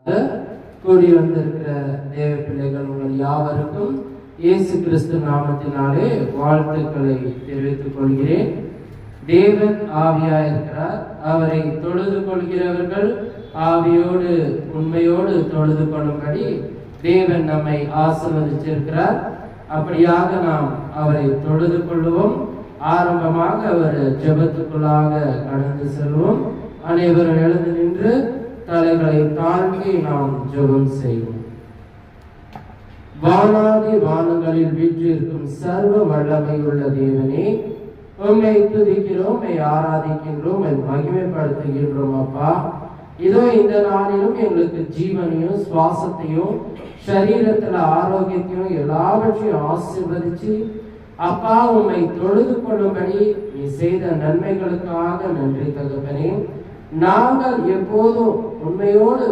கூடி வந்திருக்கிற தேவ பிள்ளைகள் உங்கள் யாவருக்கும் இயேசு கிறிஸ்து நாமத்தினாலே வாழ்த்துக்களை தெரிவித்துக் கொள்கிறேன். தேவன் ஆவியாயிருக்கிறார். அவரை தொழுது கொள்கிறவர்கள் ஆவியோடு உண்மையோடு தொழுது கொள்ளும்படி தேவன் நம்மை ஆசீர்வதிச்சிருக்கிறார். அப்படியாக நாம் அவரை தொழுது கொள்ளுவோம். ஆரம்பமாக அவர் ஜெபத்துக்குள்ளாக கடந்து செல்வோம். அனைவரும் எழுந்து நின்று தலைகளை தாழ்த்தி நாம் ஜெபம் செய்வோம். வானாதி வானங்களில் வீற்றிருக்கும் சர்வ வல்லமையுள்ள தேவனே, உம்மை துதிக்கிறோம், உம்மை ஆராதிக்கின்றோம், உம்மை மகிமைப்படுத்துகின்றோம். அப்பா, இதோ இந்த நாளிலும் எங்களுக்கு ஜீவனையும் சுவாசத்தையும் சரீரத்துல ஆரோக்கியத்தையும் எல்லாவற்றையும் ஆசீர்வதிச்சு அப்பா உம்மை தொழுது கொள்ளும்படி நீ செய்த நன்மைகளுக்காக நன்றி தகப்பனே. நாங்கள் எப்போதும் உண்மையோடு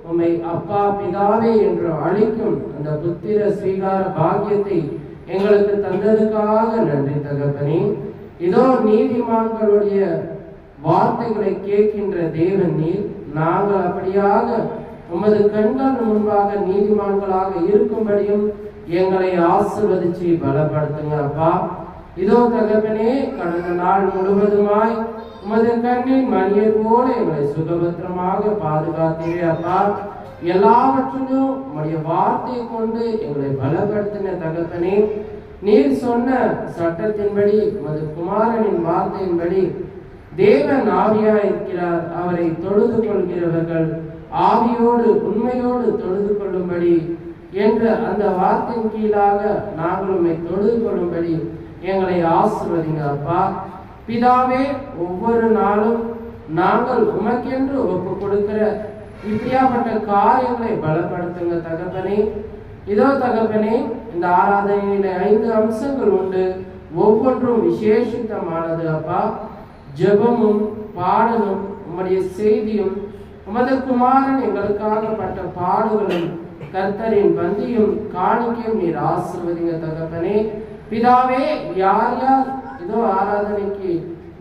உம்மை அப்பா பிதாவே என்று அழைக்கும் அந்த புத்திர ஸ்வீகார பாக்கியத்தை எங்களுக்கு தந்ததுக்காக நன்றி தகப்பனே. இதோ நீதிமான்களுடைய வார்த்தைகளை கேட்கின்ற தேவன் நீர். நாங்கள் அப்படியாக உமது கண்கள் முன்பாக நீதிமான்களாக இருக்கும்படியும் எங்களை ஆசீர்வதிச்சு பலப்படுத்துங்க அப்பா. இதோ தகப்பனே, கடந்த நாள் முழுவதுமாய் உமது கண்ணின் மணியர் போல எங்களை சுகபத்திரமாக பாதுகாத்தீரே அப்பா. எல்லாவற்றிலும் உம்முடைய வார்த்தையை கொண்டு எங்களை பலப்படுத்தின தகப்பனே. நீர் சொன்ன சட்டத்தின்படி உமது குமாரனின் வார்த்தையின்படி தேவன் ஆவியா இருக்கிறார். அவரை தொழுது கொள்கிறவர்கள் ஆவியோடு உண்மையோடு தொழுது கொள்ளும்படி என்ற அந்த வார்த்தையின் கீழாக நாங்கள் உம்மை தொழுது கொள்ளும்படி எங்களை ஆசீர்வதிங்க அப்பா. பிதாவே, ஒவ்வொரு நாளும் நாங்கள் உமக்கென்று ஒப்பு கொடுக்கிற இப்படியாப்பட்ட காரியங்களை பலப்படுத்துங்க தகப்பனே. இதோ தகப்பனே, இந்த ஆராதனையில 5 அம்சங்கள் உண்டு. ஒவ்வொன்றும் விசேஷித்தமானது அப்பா. ஜெபமும் பாடலும் உம்முடைய செய்தியும் உமது குமாரன் எங்களுக்காக பட்ட பாடுகளும் கர்த்தரின் பந்தியும் காணிக்கையும் நீர் ஆசீர்வதிங்க தகப்பனே. பிதாவே, யார் யார் இதோ ஆராதனைக்கு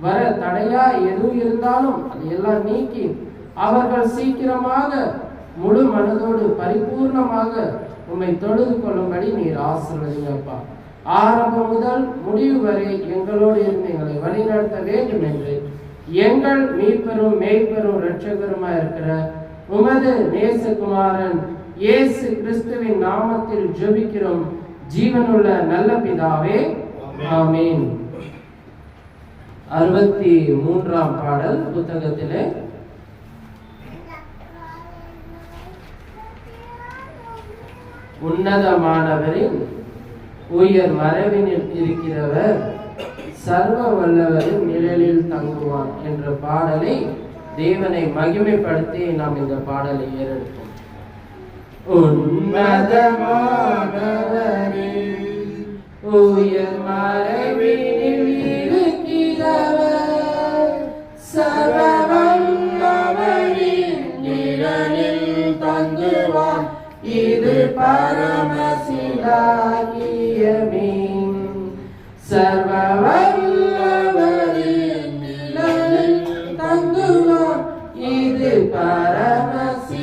வர தடையா எதுவும் இருந்தாலும் அதையெல்லாம் நீக்கி அவர்கள் சீக்கிரமாக முழு மனதோடு பரிபூர்ணமாக உம்மை தொழுது கொள்ளும்படி நீர் ஆசீர்வதிங்க அப்பா. ஆரம்பம் முதல் முடிவு வரை எங்களோடு இருந்து எங்களை வழிநடத்த வேண்டும் என்று எங்கள் மீட்பெரும் மேய்ப்பெரும் இரட்சகருமா இருக்கிற உமது நேசகுமாரன் இயேசு கிறிஸ்துவின் நாமத்தில் ஜெபிக்கிறோம் ஜீவனுள்ள நல்ல பிதாவே, ஆமென். 63ஆம் பாடல் புத்தகத்திலே உன்னதமானவரின் உயர் மறைவினில் இருக்கிறவர் சர்வ வல்லவரின் நிழலில் தங்குவான் என்ற பாடலை தேவனை மகிமைப்படுத்தி நாம் இந்த பாடலை ஏறெடுப்போம். உன்னதமானவரின் உயர் மறைவினில் இருக்கிறவர் சர்வ வல்லவரின் நிழலில் தங்குவான். இது பரமசிலாகியமே. சர்வ வல்லவரின் நிழலில் தங்குவான். இது பரமசிலாகியமே.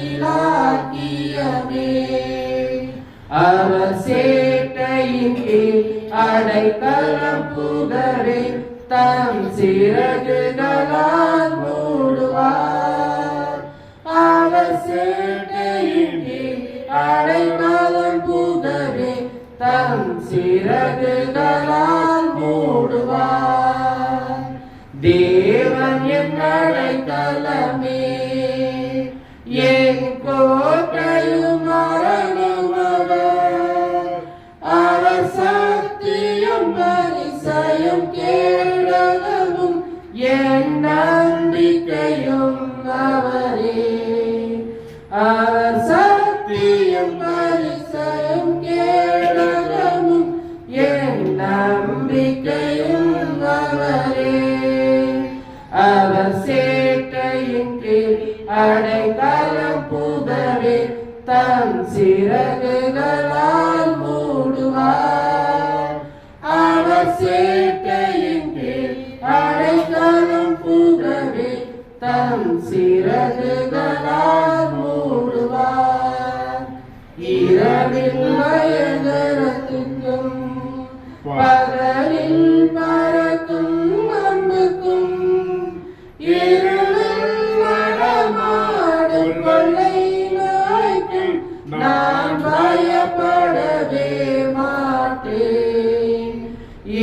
அவர் சேட்டையின் கீழ் அடைக்கலம் புகவே தம் சிறகுகளால் மூடுவார். அவர் சேட்டையின் கீழ் அடைக்கலம் புகவே தம் சிறகுகளால் மூடுவார். தேவன் என் அடைக்கலமே, என் கோட்டையும் அரணுமவர். அவர் சக்தியும் பரிசையும் கேடகமும் என் நம்பிக்கையும் அவரே. அவர் சக்தியும் பரிசையும் கேடகமும் என் நம்பிக்கையும் அவரே. அவர் சேட்டையின் கீழ் அடைக்கலம் புகவே தம் சிறகுகளால் மூடுவார். அவர் சேட்டையின் கீழ் அடைக்கலம் புகவே தம் சிறகுகளால் மூடுவார். இரவில் பயங்கரத்துக்கும் பகலில் பறக்கும் அம்புக்கும் இருளில் நடமாடும் கொள்ளை நோய்க்கும் நான் பயப்படவே மாட்டேன்.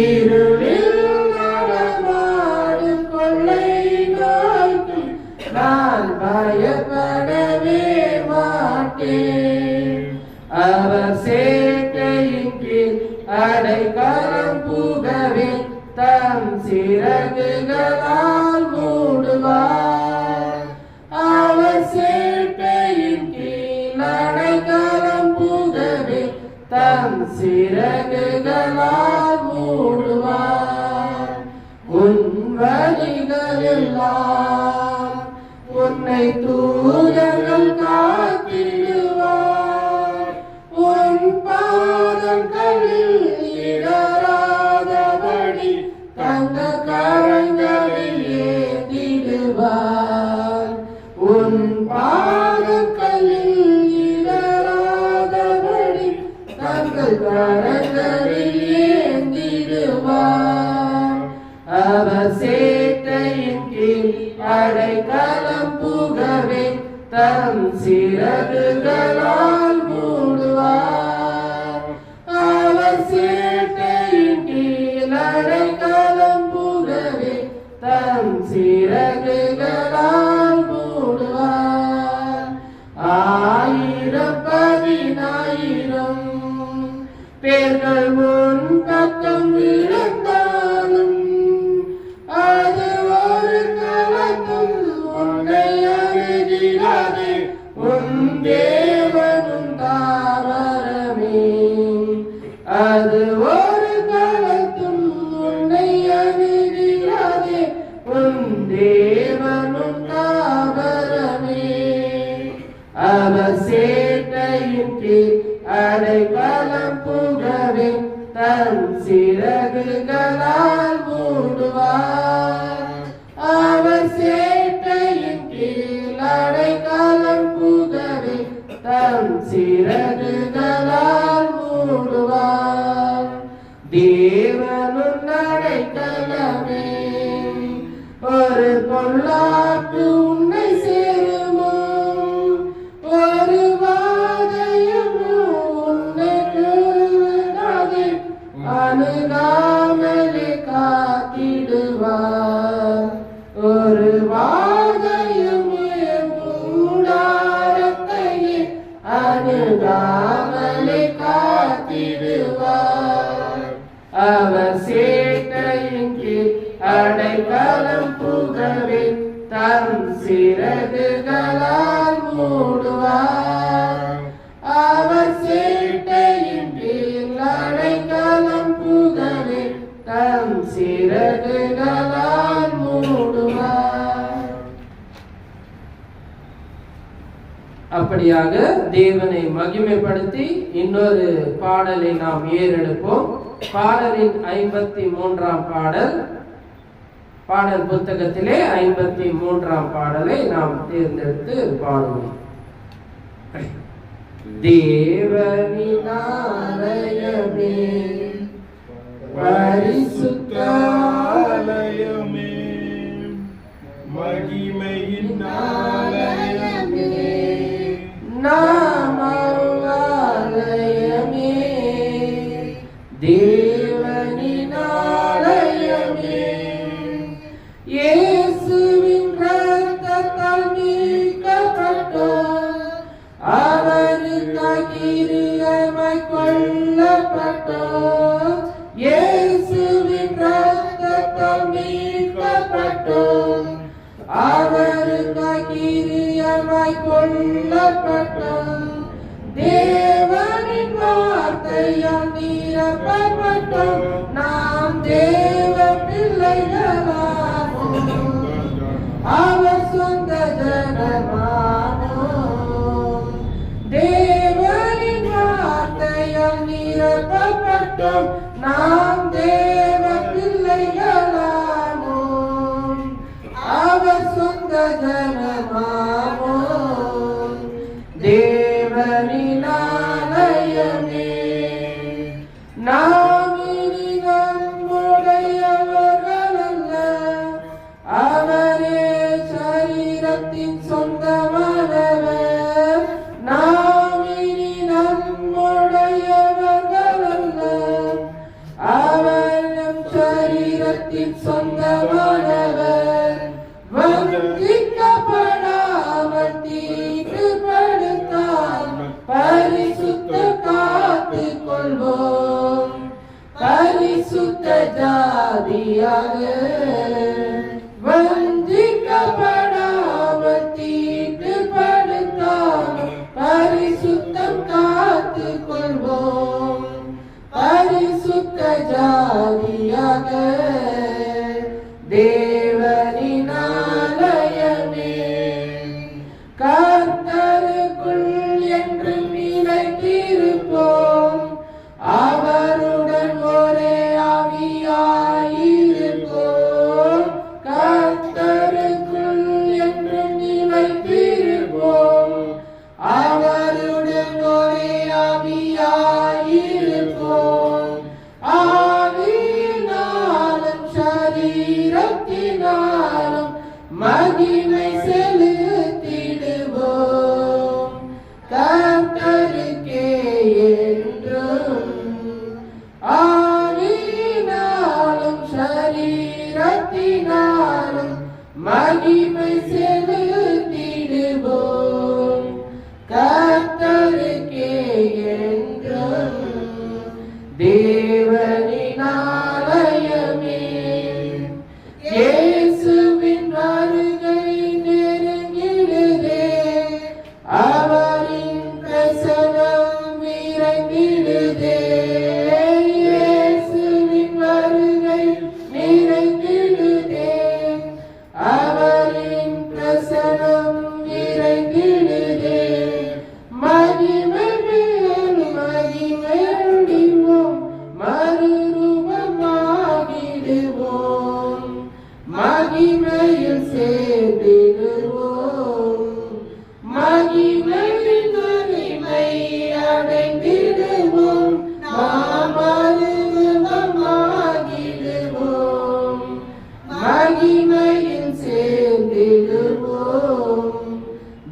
இருளில் நடமாடும் கொள்ளை நோய்க்கும் நான் பயப்படவே மாட்டேன். அவர் சேட்டையின் கீழ் அடைக்கலம் புகவே தம் சிறகுகளால் மூடுவார். அவர் சேட்டையின் கீழ் அடைக்கலம் புகவே தம் சிறகுகளால் மூடுவார். உன் வழிகளெல்லாம் உன்னை தூதர்கள் காத்திடுவார். உன் பாதங்களில் இடராதபடி தங்க கரங்களில் ஏந்திடுவார். உன் பாதங்களில் இடராதபடி தங்கள் கரங்களில் ஏந்திடுவார். அவர் சேட்டையின் கீழ் அடைக்கலம் புகவே தம் சிறகுகளால் மூடுவார். அவர் சேட்டையின் கீழ் அடைக்கலம் புகவே தம் சிறகுகளால் மூடுவார். 1000 10,000 பேர்கள் முன் பக்கம் விழுந்தாலும் அது ஒரு கலக்கும் உன்னை அணுகிடாதே. உன் தேவனும் தாவரமே அது ஒரு கலக்கும் உன்னை அணுகிடாதே. உன் தேவனும் தாவரமே. அவர் சேட்டையின் கீழ் அடைக்கலம் புகவே தம் சிறகுகளால் மூடுவார். அவர் சேட்டையின் கீழ் அடைக்கலம் புகவே தம் சிறகுகளால் மூடுவார். தேவனும் அடைக்கலமே ஒரு பொல்லாப்பு உன்னை சேருமோ? ஒரு வாதையமும் உன்னை கூடாதே. அணுகாமலே காத்திடுவார். ஒரு வாதையுமே கூடாரத்தையே அணுகாமலே காத்திடுவார். அவர் சேட்டையின் கீழ் அடைக்கலம் புகவே தம் சிறகுகளால் மூடுவார். அவர் சேட்டையின் கீழ் அடைக்கலம் புகவே தம் சிறகுகளால் மூடுவார். அப்படியாக தேவனை மகிமைப்படுத்தி இன்னொரு பாடலை நாம் ஏறெடுப்போம். பாடலின் 53ஆம் பாடல், பாடல் புத்தகத்திலே 53ஆம் பாடலை நாம் தேர்ந்தெடுத்து பாடுவோம். தேவனின் ஆலயமே பரிசுத்த ஆலயமே மகிமையின் ஆலயமே நாமஆலயமே தேவனின் ஆலயமே இயேசுவின் இரத்தத்தால் மீட்கப்பட்டோம். அவருக்காய் கிரியமாய் கொல்லப்பட்டோம். இயேசுவின் இரத்தத்தால் மீட்கப்பட்டோம். அவருக்காய் கிரியமாய் கொல்லப்பட்டோம். தேவனின் வார்த்தையால் நிரப்பப்பட்டோம். நாம் தேவ பிள்ளைகளானோம். அவர் சொந்த ஜனமானோம். தேவனின் வார்த்தையால் நிரப்பப்பட்டோம். நாம் தேவ பிள்ளைகளானோம். அவர் சொந்த ஜனமானோம். தேவனின் ஆலயம் நாம் இனி நம்முடையவர்களல்ல, அவரே சரீரத்தின் சொந்தமானவர். நாம் இனி நம்முடையவர்களல்ல, அவர் நம் சரீரத்தின் சொந்தமானவர். வஞ்சிக்கப்படாமல் தீட்டுப்படுத்தால் பரிசுத்த காத்துக் கொள்வோம். பரிசுத்த ஜாதியாக வஞ்சிக்கப்படாமல் தீட்டுப்படுத்தால் பரிசுத்தம் காத்துக் கொள்வோம். பரிசுத்த ஜாதியாக தேவனின் ஆலயமே. கர்த்தருக்குள் என்று நிலைத்திருப்போம், அவருடன் ஒரே ஆவியாயிருப்போம். கர்த்தருக்குள் என்று நிலைத்திருப்போம், அவருடன் ஒரே ஆவியாயிருப்போம். ஆவியினாலும் சரீரத்தினாலும் மகிமை செலுத்திடுவோம் கர்த்தருக்கே என்றும். ஆவியினாலும் சரீரத்தினாலும் மகிமை செலுத்திடுவோம் கர்த்தருக்கே என்றும். தேவனின் ஆலயமே. இயேசுவின் வருகை நெருங்கிடுதே, அவரின் பிரசனம் விரைந்திடுதே. இயேசுவின் வருகை நிறைந்திடுதே, அவரின் பிரசனம் விரைந்திடுதே. மகிமை மேல் மகிமை அடைவோம், மறுரூபமாகிடுவோம். மகிமையில் சேர்ந்திடுவோம், மகிமையின் மகிமை அடைந்திடுவோம். நாம் மறுரூபமாகிடுவோம், மகிமையில் சேர்ந்திடுவோம்.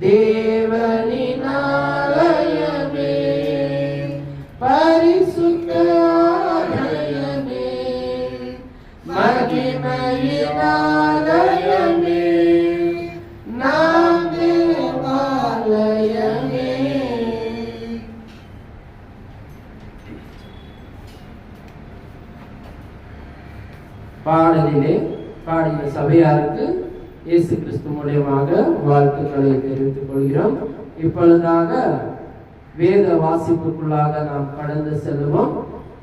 தேவனின் ஆலயமே, பரிசுத்த ஆலயமே, மகிமையின் ஆலயமே, நாம் தேவாலயமே. பாடலிலே பாடிய சபையாருக்கு இயேசு கிறிஸ்து மூலமாக வாழ்த்துக்களை தெரிவித்துக் கொள்கிறோம். இப்பொழுதாக வேத வாசிப்புக்குள்ளாக நாம் கடந்து செல்வோம்.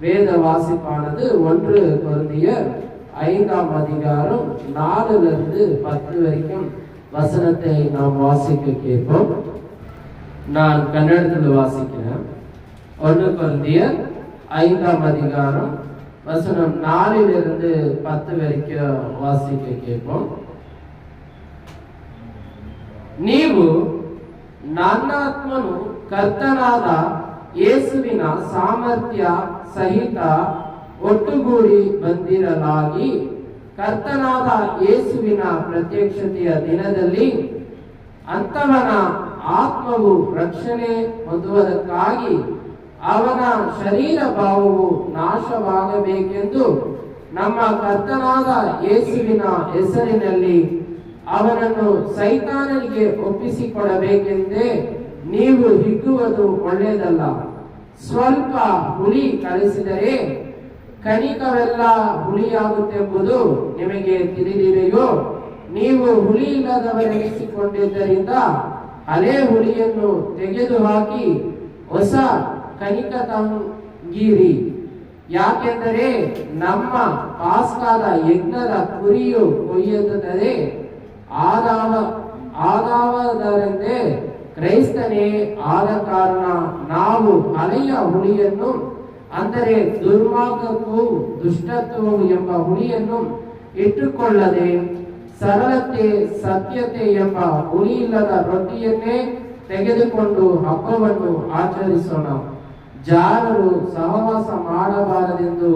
வேத வாசிப்பானது 1 கொரிந்தியர் 5ஆம் அதிகாரம் 4லிருந்து 10 வரைக்கும் வசனத்தை நாம் வாசிக்க கேட்போம். நான் கன்னடத்தில் வாசிக்கிறேன். 1 கொரிந்தியர் 5ஆம் அதிகாரம் வசனம் 4லிருந்து 10 வரைக்கும் வாசிக்க கேட்போம். ನೀವು ನನ್ನ ಆತ್ಮನು ಕರ್ತನಾದ ಯೇಸುವಿನ ಸಾಮರ್ಥ್ಯ ಸಹಿತ ಒಟ್ಟುಗೂಡಿ ಬಂದಿರಲಾಗಿ, ಕರ್ತನಾದ ಯೇಸುವಿನ ಪ್ರತ್ಯಕ್ಷತೆಯ ದಿನದಲ್ಲಿ ಅಂತವನ ಆತ್ಮವು ರಕ್ಷಣೆ ಹೊಂದುವುದಕ್ಕಾಗಿ ಅವನ ಶರೀರ ಭಾವವು ನಾಶವಾಗಬೇಕೆಂದು ನಮ್ಮ ಕರ್ತನಾದ ಯೇಸುವಿನ ಹೆಸರಿನಲ್ಲಿ ಅವನನ್ನು ಸೈತಾನನಿಗೆ ಒಪ್ಪಿಸಿಕೊಡಬೇಕೆಂದೇ ನೀವು ಹಿಗ್ಗುವುದು ಒಳ್ಳೆಯದಲ್ಲ. ಸ್ವಲ್ಪ ಹುಳಿ ಕಲಿಸಿದರೆ ಕಣಿಕವೆಲ್ಲ ಹುಳಿಯಾಗುತ್ತೆಂಬುದು ನಿಮಗೆ ತಿಳಿದಿದೆಯೋ? ನೀವು ಹುಳಿ ಇಲ್ಲದವರೆನಿಸಿಕೊಂಡಿದ್ದರಿಂದ ಹಳೆ ಹುಳಿಯನ್ನು ತೆಗೆದುಹಾಕಿ ಹೊಸ ಕಣಿಕ ತಂಗಿರಿ. ಯಾಕೆಂದರೆ ನಮ್ಮ ಪಾಸ್ಕಾದ ಯಜ್ಞದ ಕುರಿಯು ಕೊಯ್ಯುತ್ತದೆ. ಆದಾವದರಂತೆ ಕ್ರೈಸ್ತನೇ ಆದ ಕಾರಣ ನಾವು ಹಳೆಯ ಹುಳಿಯನ್ನು, ಅಂದರೆ ದುರ್ಮಾರ್ಗಕ್ಕೂ ದುಷ್ಟತ್ವವು ಎಂಬ ಹುಳಿಯನ್ನು ಇಟ್ಟುಕೊಳ್ಳದೆ ಸರಳತೆ ಸತ್ಯತೆ ಎಂಬ ಹುಳಿಯಿಲ್ಲದ ರೊಟ್ಟಿಯನ್ನೇ ತೆಗೆದುಕೊಂಡು ಹಬ್ಬವನ್ನು ಆಚರಿಸೋಣ. ಜಾರರು ಸಹವಾಸ ಮಾಡಬಾರದೆಂದು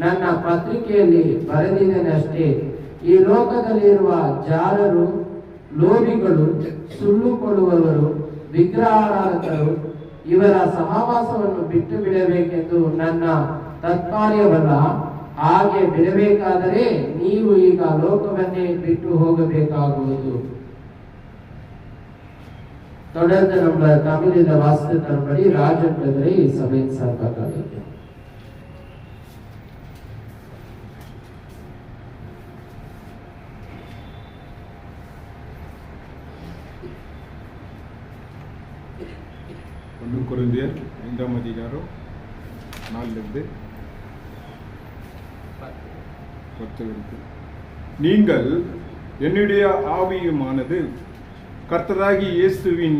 ನನ್ನ ಪತ್ರಿಕೆಯಲ್ಲಿ ಬರೆದಿದ್ದೇನಷ್ಟೇ. ಈ ಲೋಕದಲ್ಲಿರುವ ಜಾರರು, ಲೋಭಿಗಳು, ಸುಳ್ಳು ಕೊಡುವವರು, ವಿಗ್ರಹಾರಾಧಕರು ಇವರ ಸಹವಾಸವನ್ನು ಬಿಟ್ಟು ಬಿಡಬೇಕೆಂದು ನನ್ನ ತಾತ್ಪರ್ಯವಲ್ಲ. ಹಾಗೆ ಬಿಡಬೇಕಾದರೆ ನೀವು ಈಗ ಲೋಕವನ್ನೇ ಬಿಟ್ಟು ಹೋಗಬೇಕಾಗುವುದು. தொடர்ந்து நம்ம தமிழில் வாசித்து தரும்படி ராஜன் பிரதரை சபையின் சார்பாக அழைக்கிறோம். கொரிந்தியர் 5ஆம் அதிகாரம் 4 நீங்கள் என்னுடைய ஆவியுமானது கர்த்தராகி இயேசுவின்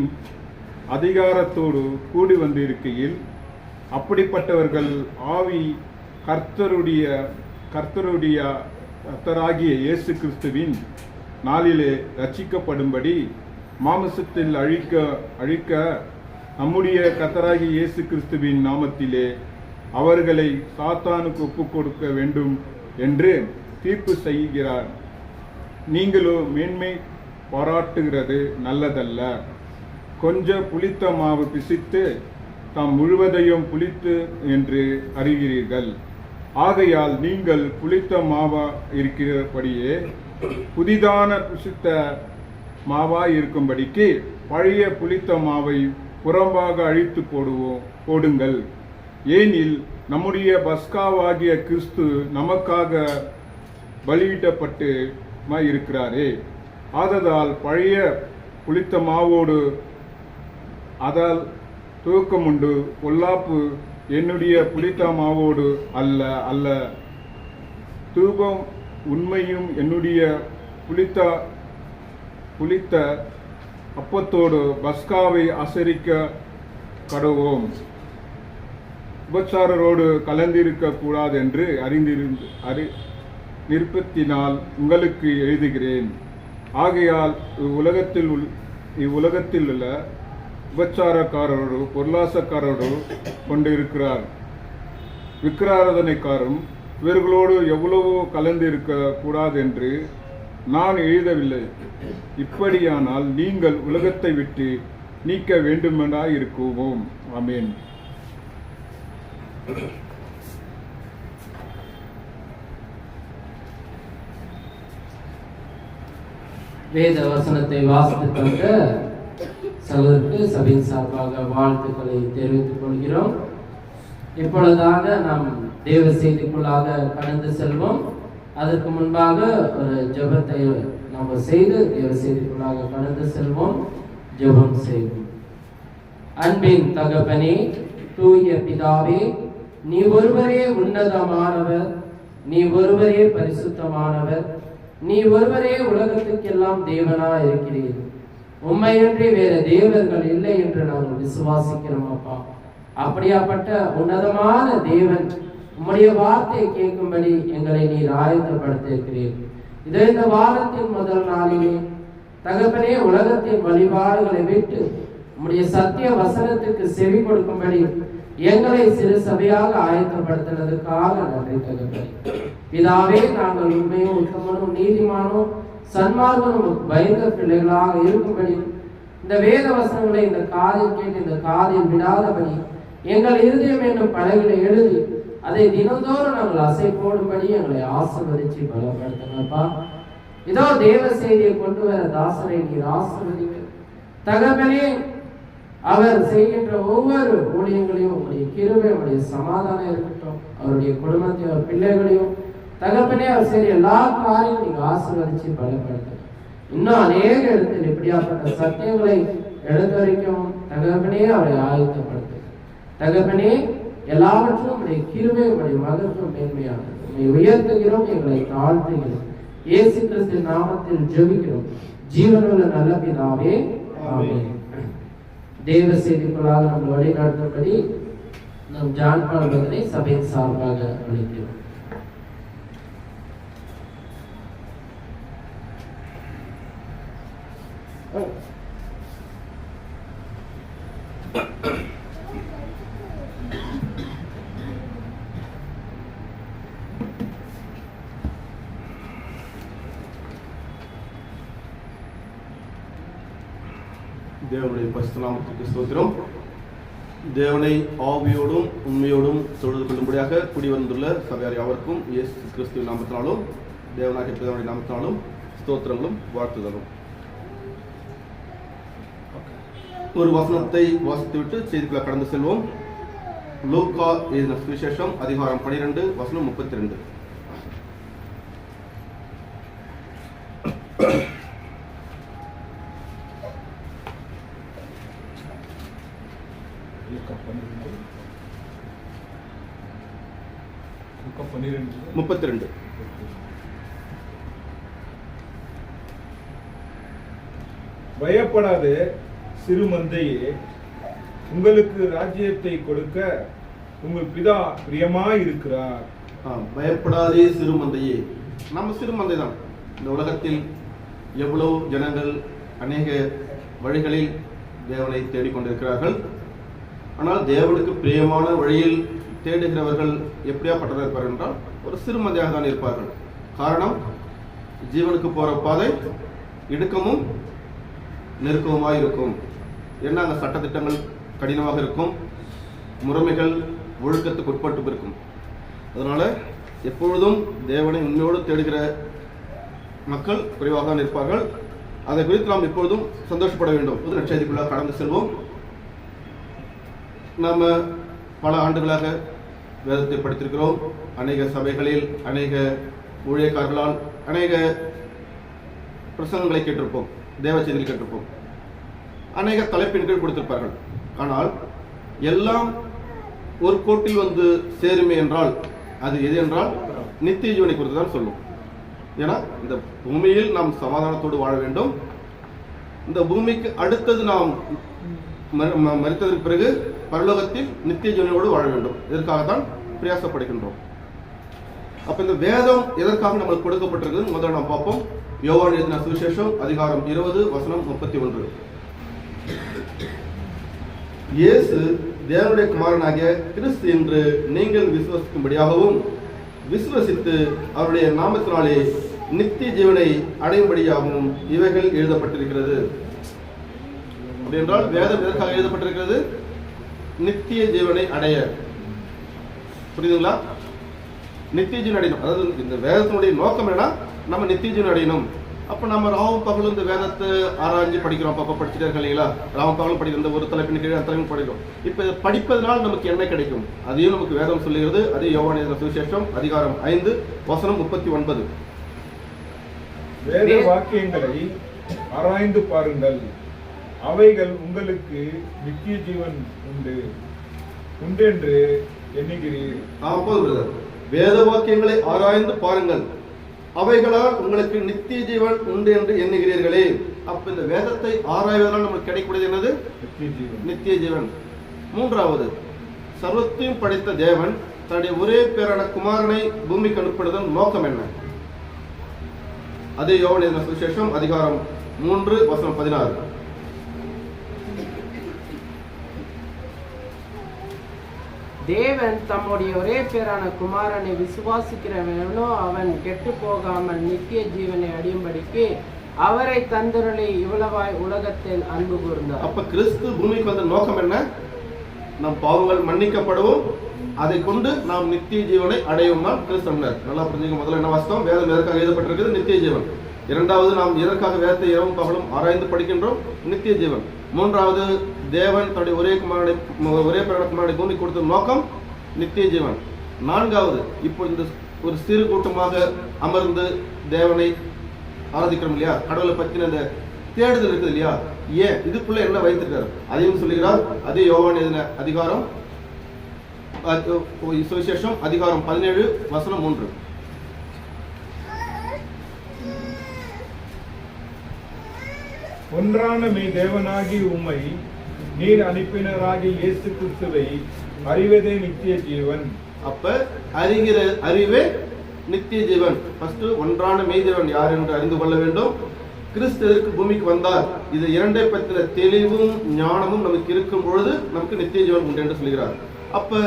அதிகாரத்தோடு கூடி வந்திருக்கையில் அப்படிப்பட்டவர்கள் ஆவி கர்த்தராகிய இயேசு கிறிஸ்துவின் நாளிலே ரட்சிக்கப்படும்படி மாம்சத்தில் அழிக்க நம்முடைய கர்த்தராகிய இயேசு கிறிஸ்துவின் நாமத்திலே அவர்களை சாத்தானுக்கு ஒப்புக் கொடுக்க வேண்டும் என்று தீர்ப்பு செய்கிறார். நீங்களோ மேன்மை பாராட்டுகிறது நல்லதல்ல. கொஞ்சம் புளித்த மாவு பிசித்து தாம் முழுவதையும் புளித்து என்று அறிகிறீர்கள். ஆகையால் நீங்கள் புளித்த மாவா இருக்கிறபடியே புதிதான புசித்த மாவாய் இருக்கும்படிக்கு பழைய புளித்த மாவை புறம்பாக அழித்து போடுங்கள். ஏனில் நம்முடைய பஸ்காவாகிய கிறிஸ்து நமக்காக பலியிடப்பட்டு இருக்கிறாரே. ஆததால் பழைய புளித்த மாவோடு அதால் தூக்கமுண்டு பொல்லாப்பு என்னுடைய புளித்த மாவோடு அல்ல. தூபம் உண்மையும் என்னுடைய புளித்த அப்பத்தோடு பஸ்காவை ஆசரிக்க கடவோம். உபச்சாரரோடு கலந்திருக்க கூடாது என்று நிருப்பத்தினால் உங்களுக்கு எழுதுகிறேன். ஆகையால் இவ்வுலகத்தில் உள்ள உபச்சாரக்காரரோடு பொருளாசக்காரரோடு கொண்டிருக்கிறார். விக்கிராராதனைக்காரும் இவர்களோடு எவ்வளவோ கலந்து இருக்க கூடாது என்று நான் எழுதவில்லை. இப்படியானால் நீங்கள் உலகத்தை விட்டு நீக்க வேண்டுமென இருக்குவோம். ஆமென். வேத வசனத்தை வாசித்து தந்த சகோதரருக்கு சபையின் சார்பாக வாழ்த்துக்களை தெரிவித்துக் கொள்கிறோம். இப்பொழுதாக நாம் தேவ செய்திக்குள்ளாக கடந்து செல்வோம். அதற்கு முன்பாக ஒரு ஜெபத்தை நாம் செய்து தேவ செய்திக்குள்ளாக கடந்து செல்வோம். ஜெபம் செய்வோம். அன்பின் தகப்பனே, தூய பிதாவே, நீ ஒருவரே உன்னதமானவர், நீ ஒருவரே பரிசுத்தமானவர், நீ ஒருவரே உலகத்துக்கெல்லாம் தேவனா இருக்கிறீர். உண்மையின்றி வேற தேவர்கள் இல்லை என்று நாங்கள் விசுவாசிக்கிறோம் அப்பா. அப்படியாப்பட்ட உன்னதமான தேவன் உம்முடைய வார்த்தையை கேட்கும்படி எங்களை நீர் ஆயத்தப்படுத்தியிருக்கிறீர். இதோ இந்த வாரத்தின் முதல் நாளிலே தகப்பனே, உலகத்தின் வழிபாடுகளை விட்டு உம்முடைய சத்திய வசனத்துக்கு செவி கொடுக்கும்படி எங்களை சிறு சபையாக ஆயத்தப்படுத்தினதுக்காக நன்றி தகப்பனே. பிதாவே, நாங்கள் உண்மையும் உத்தமனும் நீதிமானும் சன்மார்க்கனும் பயந்த பிள்ளைகளாக இருக்கும்படி இந்த வேத வசனங்களை இந்த காதில் கேட்டு இந்த காதில் விடாதபடி எங்கள் இருதயம் என்னும் படகுகளை எழுதி அதை தினந்தோறும் நாங்கள் அசை போடும்படி எங்களை ஆசீர்வதிச்சு பலப்படுத்துங்கப்பா. இதோ தேவ செய்தியை கொண்டு வர தாசரை நீர் ஆசீர்வதிங்க தகப்பனே. அவர் செய்கின்ற ஒவ்வொரு ஊழியங்களையும் உங்களுடைய கிருபை, உங்களுடைய சமாதானம் இருக்கட்டும். அவருடைய குடும்பத்தையும் அவர் பிள்ளைகளையும் தகப்பனே, அவர் சரி எல்லா காரியங்களும் நீங்க ஆசீர்வதிச்சு பலப்படுத்துங்க. இன்னும் அநேக இடத்தில் இப்படியாப்பட்ட சத்தியங்களை எடுத்துரைக்கும் தகப்பனே அவரை ஆயத்தப்படுத்து தகப்பனே. எல்லாவற்றும் உங்களுடைய கிருபை, உங்களுடைய மகத்துவம் மேன்மையானது. உண்மை உயர்த்துகிறோம், எங்களை தாழ்த்துகிறோம். இயேசு கிறிஸ்துவின் நாமத்தில் ஜெபிக்கிறோம் ஜீவனுள்ள நல்ல பிதாவே, ஆமென். தேவ செய்திக்குள்ளாக நம்ம வழி நடத்தும்படி நம் ஜான் பால் பிரதரை சபையின் சார்பாக அழைக்கிறோம். பரிசுத்த நாமத்துக்கு ஸ்தோத்திரம். தேவனை ஆவியோடும் உண்மையோடும் தொழுது கொள்ளும்படியாக கூடி வந்துள்ள சபையார் யாவருக்கும் இயேசு கிறிஸ்துவின் நாமத்தினாலும் தேவனாகிய பிதாவுடைய நாமத்தினாலும் ஸ்தோத்திரங்களும் வாழ்த்துதலும். ஒரு வசனத்தை வாசித்துவிட்டு செய்திக்குள்ள கடந்து செல்வோம். லூக்கா எழுதின சுவிசேஷம் அதிகாரம் 12 வசனம் 32. பயப்படாதே சிறு மந்தையே, உங்களுக்கு ராஜ்யத்தை கொடுக்க உங்கள் பிதா பிரியமாயிருக்கிறார். பயப்படாதே சிறு மந்தையே. நம்ம சிறு மந்தை தான். இந்த உலகத்தில் எவ்வளவு ஜனங்கள் அநேக வழிகளில் தேவனை தேடிக்கொண்டிருக்கிறார்கள். ஆனால் தேவனுக்கு பிரியமான வழியில் தேடுகிறவர்கள் எப்படியாப்பட்டதாக இருப்பார்கள் என்றால் ஒரு சிறு மந்தையாக தான் இருப்பார்கள். காரணம், ஜீவனுக்கு போகிற பாதை இடுக்கமும் நெருக்கமாக இருக்கும். ஏன்னா அந்த சட்டத்திட்டங்கள் கடினமாக இருக்கும், முறைமைகள் ஒழுக்கத்துக்கு உட்பட்டு இருக்கும். அதனால எப்பொழுதும் தேவனை உண்மையோடு தேடுகிற மக்கள் குறைவாக தான் இருப்பார்கள். அதை குறித்து நாம் எப்பொழுதும் சந்தோஷப்பட வேண்டும். புது நற்செய்திக்குள்ளாக கடந்து செல்வோம். நாம் பல ஆண்டுகளாக வேதத்தை படித்திருக்கிறோம். அநேக சபைகளில் அநேக ஊழியக்காரர்களால் அநேக பிரசங்கங்களை கேட்டிருப்போம், தேவ செய்திகள் கேட்டிருப்போம், அநேக தலைப்பின் கீழ் கொடுத்திருப்பார்கள். ஆனால் எல்லாம் ஒரு கோட்டில் வந்து சேருமே என்றால் அது எது என்றால் நித்திய ஜீவனை குறித்து தான் சொல்லும். ஏன்னா இந்த பூமியில் நாம் சமாதானத்தோடு வாழ வேண்டும். இந்த பூமிக்கு அடுத்தது நாம் மரித்ததற்கு பிறகு பரலோகத்தில் நித்திய ஜீவனோடு வாழ வேண்டும். இதற்காகத்தான் பிரயாசப்படுகின்றோம். அப்ப இந்த வேதம் எதற்காக நம்மளுக்கு கொடுக்கப்பட்டிருக்கு முதல்ல நாம் பார்ப்போம். யோவான் எழுதின சுவிசேஷம் அதிகாரம் 20 வசனம் 31. இயேசு தேவனுடைய குமாரனாகிய கிறிஸ்து என்று நீங்கள் விசுவசிக்கும்படியாகவும் விசுவசித்து அவருடைய நாமத்தினாலே நித்திய ஜீவனை அடையும்படியாகவும் இவைகள் எழுதப்பட்டிருக்கிறது. அப்படி என்றால் வேதம் எதற்காக எழுதப்பட்டிருக்கிறது? நித்திய ஜீவனை அடைய. புரியுதுங்களா? நித்திய ஜீவன் அடையணும். அதாவது இந்த வேதத்தினுடைய நோக்கம் என்னன்னா நம்ம நித்திய ஜீவன் அடையணும். அப்போ நம்ம ராவும் பகலும் இந்த வேதத்தை ஆராய்ச்சி படிக்கிறோம். அப்போ படிச்சுட்டே இருக்க இல்லைங்களா? ராவும் பகலும் படிக்கிற இந்த ஒரு தலைப்பின் கீழே தலைவன் படிக்கிறோம். இப்போ இதை படிப்பதனால் நமக்கு என்ன கிடைக்கும்? அதையும் நமக்கு வேதம் சொல்லுகிறது. அதே யோவான் எழுதின சுவிசேஷம் அதிகாரம் 5 வசனம் 39. வேத வாக்கியங்களை ஆராய்ந்து பாருங்கள், அவைகள் உங்களுக்கு நித்திய ஜீவன் உண்டென்று எண்ணுகிறீர்கள். வேத வாக்கியங்களை ஆராய்ந்து பாருங்கள், அவைகளால் உங்களுக்கு நித்திய ஜீவன் உண்டு என்று எண்ணுகிறீர்களே. அப்ப இந்த வேதத்தை ஆராய்வதால் நமக்கு கிடைக்கக்கூடியது என்னது? நித்திய ஜீவன். மூன்றாவது, சர்வத்தையும் படைத்த தேவன் தன்னுடைய ஒரே பேரான குமாரனை பூமிக்கு அனுப்பிடுவதன் நோக்கம் என்ன? அதே யோவான் எழுதின சுவிசேஷம் அதிகாரம் 3 வசனம் 16. தேவன் தம்முடைய ஒரே பேரான குமாரனை விசுவாசிக்கிறவனோ அவன் கெட்டு போகாமல் நித்திய ஜீவனை அடையும்படிக்கு அவரை தந்தருளை இவ்வளவாய் உலகத்தில் அன்பு கூர்ந்தார். அப்ப கிறிஸ்து பூமிக்கு வந்த நோக்கம் என்ன? நம் பாவங்கள் மன்னிக்கப்படவும் அதை கொண்டு நாம் நித்திய ஜீவனை அடையும் தான் கிறிஸ்து. நல்லா புரிஞ்சுங்க. முதல்ல என்ன வாசித்தோம்? வேதம் எதற்காக எழுதப்பட்டிருக்கிறது? நித்திய ஜீவன். இரண்டாவது, நாம் எதற்காக வேதத்தை இரவும் பகலும் ஆராய்ந்து படிக்கின்றோம்? நித்திய ஜீவன். மூன்றாவது, தேவன் தன்னுடைய ஒரே பேரான குமாரனை பூமி கொடுத்த நோக்கம் நித்திய ஜீவன். நான்காவது, இப்போ இந்த ஒரு சிறு கூட்டமாக அமர்ந்து தேவனை ஆராதிக்கிறோம் இல்லையா? கடவுளை பற்றின அந்த தேடுதல் இருக்குது இல்லையா? ஏன் இதுக்குள்ள என்ன வைத்திருக்காரு அதையும் சொல்லுகிறார். அதே யோவான் எழுதின அதிகாரம் சுவிசேஷம் அதிகாரம் 17 வசனம் 3. ஒன்றான மெய் தேவனாகி உம்மை நீர் அனுப்பினராகி இயேசு கிறிஸ்துவை அறிவதே நித்திய ஜீவன். அப்ப அறிகிற அறிவே நித்திய ஜீவன். ஃபர்ஸ்ட் ஒன்றான மெய் தேவன் யார் என்று அறிந்து கொள்ள வேண்டும். கிறிஸ்து எதற்கு பூமிக்கு வந்தார்? இது இரண்டை பற்றின தெளிவும் ஞானமும் நமக்கு இருக்கும் பொழுது நமக்கு நித்திய ஜீவன் உண்டு என்று சொல்கிறார். அப்ப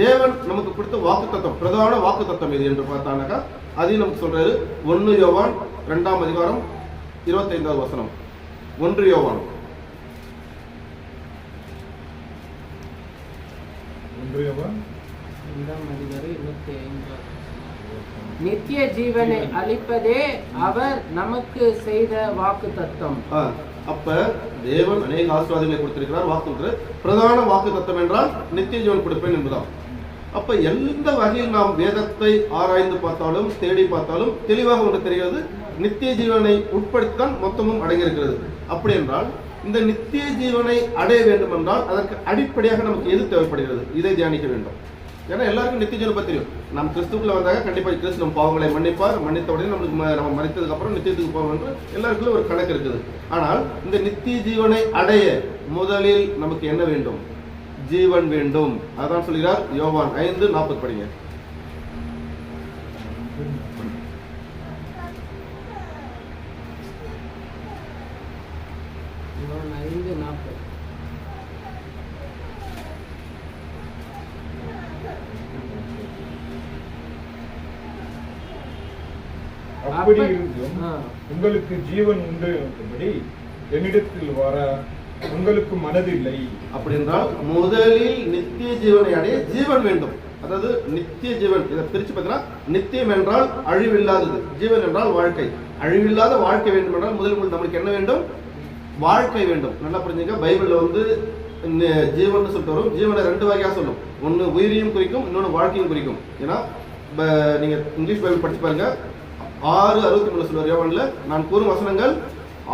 தேவன் நமக்கு கொடுத்த வாக்கு தத்துவம், பிரதான வாக்கு தத்துவம் இது என்று பார்த்தானாக்கா அதையும் நமக்கு சொல்றாரு. 1 யோவான் 2 அதிகாரம் 25 வசனம். 1 யோவான் ஒன்றியவன் 2ஆம் அதிகாரம் 25. நித்திய ஜீவனை அளிப்பதே அவர் நமக்கு செய்த வாக்குத்தத்தம். அப்ப தேவன் அநேக ஆசீர்வாதங்களை கொடுத்திருக்கிறார். வாக்கு பிரதான வாக்குத்தத்தம் என்றால் நித்திய ஜீவன் கொடுப்பேன் என்பதாம். அப்ப எந்த வகையில் நாம் வேதத்தை ஆராய்ந்து பார்த்தாலும் தேடி பார்த்தாலும் தெளிவாக ஒன்று தெரிகிறது, நித்திய ஜீவனை உட்படுத்தித்தான் மொத்தமும் அடங்கியிருக்கிறது. அப்படி என்றால் இந்த நித்திய ஜீவனை அடைய வேண்டும் என்றால் அதற்கு அடிப்படையாக நமக்கு எது தேவைப்படுகிறது? இதை தியானிக்க வேண்டும். ஏன்னா எல்லாருக்கும் நித்திய ஜீவனை பற்றி தெரியும். நம்ம கிறிஸ்துக்குள்ள வந்தாங்க கண்டிப்பாக கிறிஸ்து நம்ம பாவங்களை மன்னிப்பார், மன்னித்த உடனே நம்மளுக்கு நம்ம மன்னித்ததுக்கு அப்புறம் நித்தியத்துக்கு போவோம் என்று எல்லாருக்குள்ள ஒரு கணக்கு இருக்குது. ஆனால் இந்த நித்திய ஜீவனை அடைய முதலில் நமக்கு என்ன வேண்டும்? ஜீவன் வேண்டும். அதான் சொல்கிறார் யோவான் 5:40 படிங்க. அப்படி இருந்தும் உங்களுக்கு ஜீவன் உண்டு என்படி என்னிடத்தில் வர உங்களுக்கு மனதில்லை. அப்படி என்றால் முதலில் நித்திய ஜீவனை அடைய ஜீவன் வேண்டும். அதாவது நித்திய ஜீவன் இதை பிரிச்சு பார்த்தீங்கன்னா, நித்தியம் என்றால் அழிவில்லாதது, ஜீவன் என்றால் வாழ்க்கை. அழிவில்லாத வாழ்க்கை வேண்டும் என்றால் முதலில் நம்மளுக்கு என்ன வேண்டும்? வாழ்க்கை வேண்டும். நல்லா புரிஞ்சுங்க. பைபிள்ல ஜீவன் சொல்லிட்டு வரும். ஜீவனை 2 வகையா சொல்லும். ஒன்னு உயிரையும் குறிக்கும், இன்னொன்னு வாழ்க்கையும் குறிக்கும். ஏன்னா நீங்க இங்கிலீஷ் பைபிள் படிச்சு பாருங்க, 6:63 சொல்லுவார் யோவான்ல, நான் கூறும் வசனங்கள்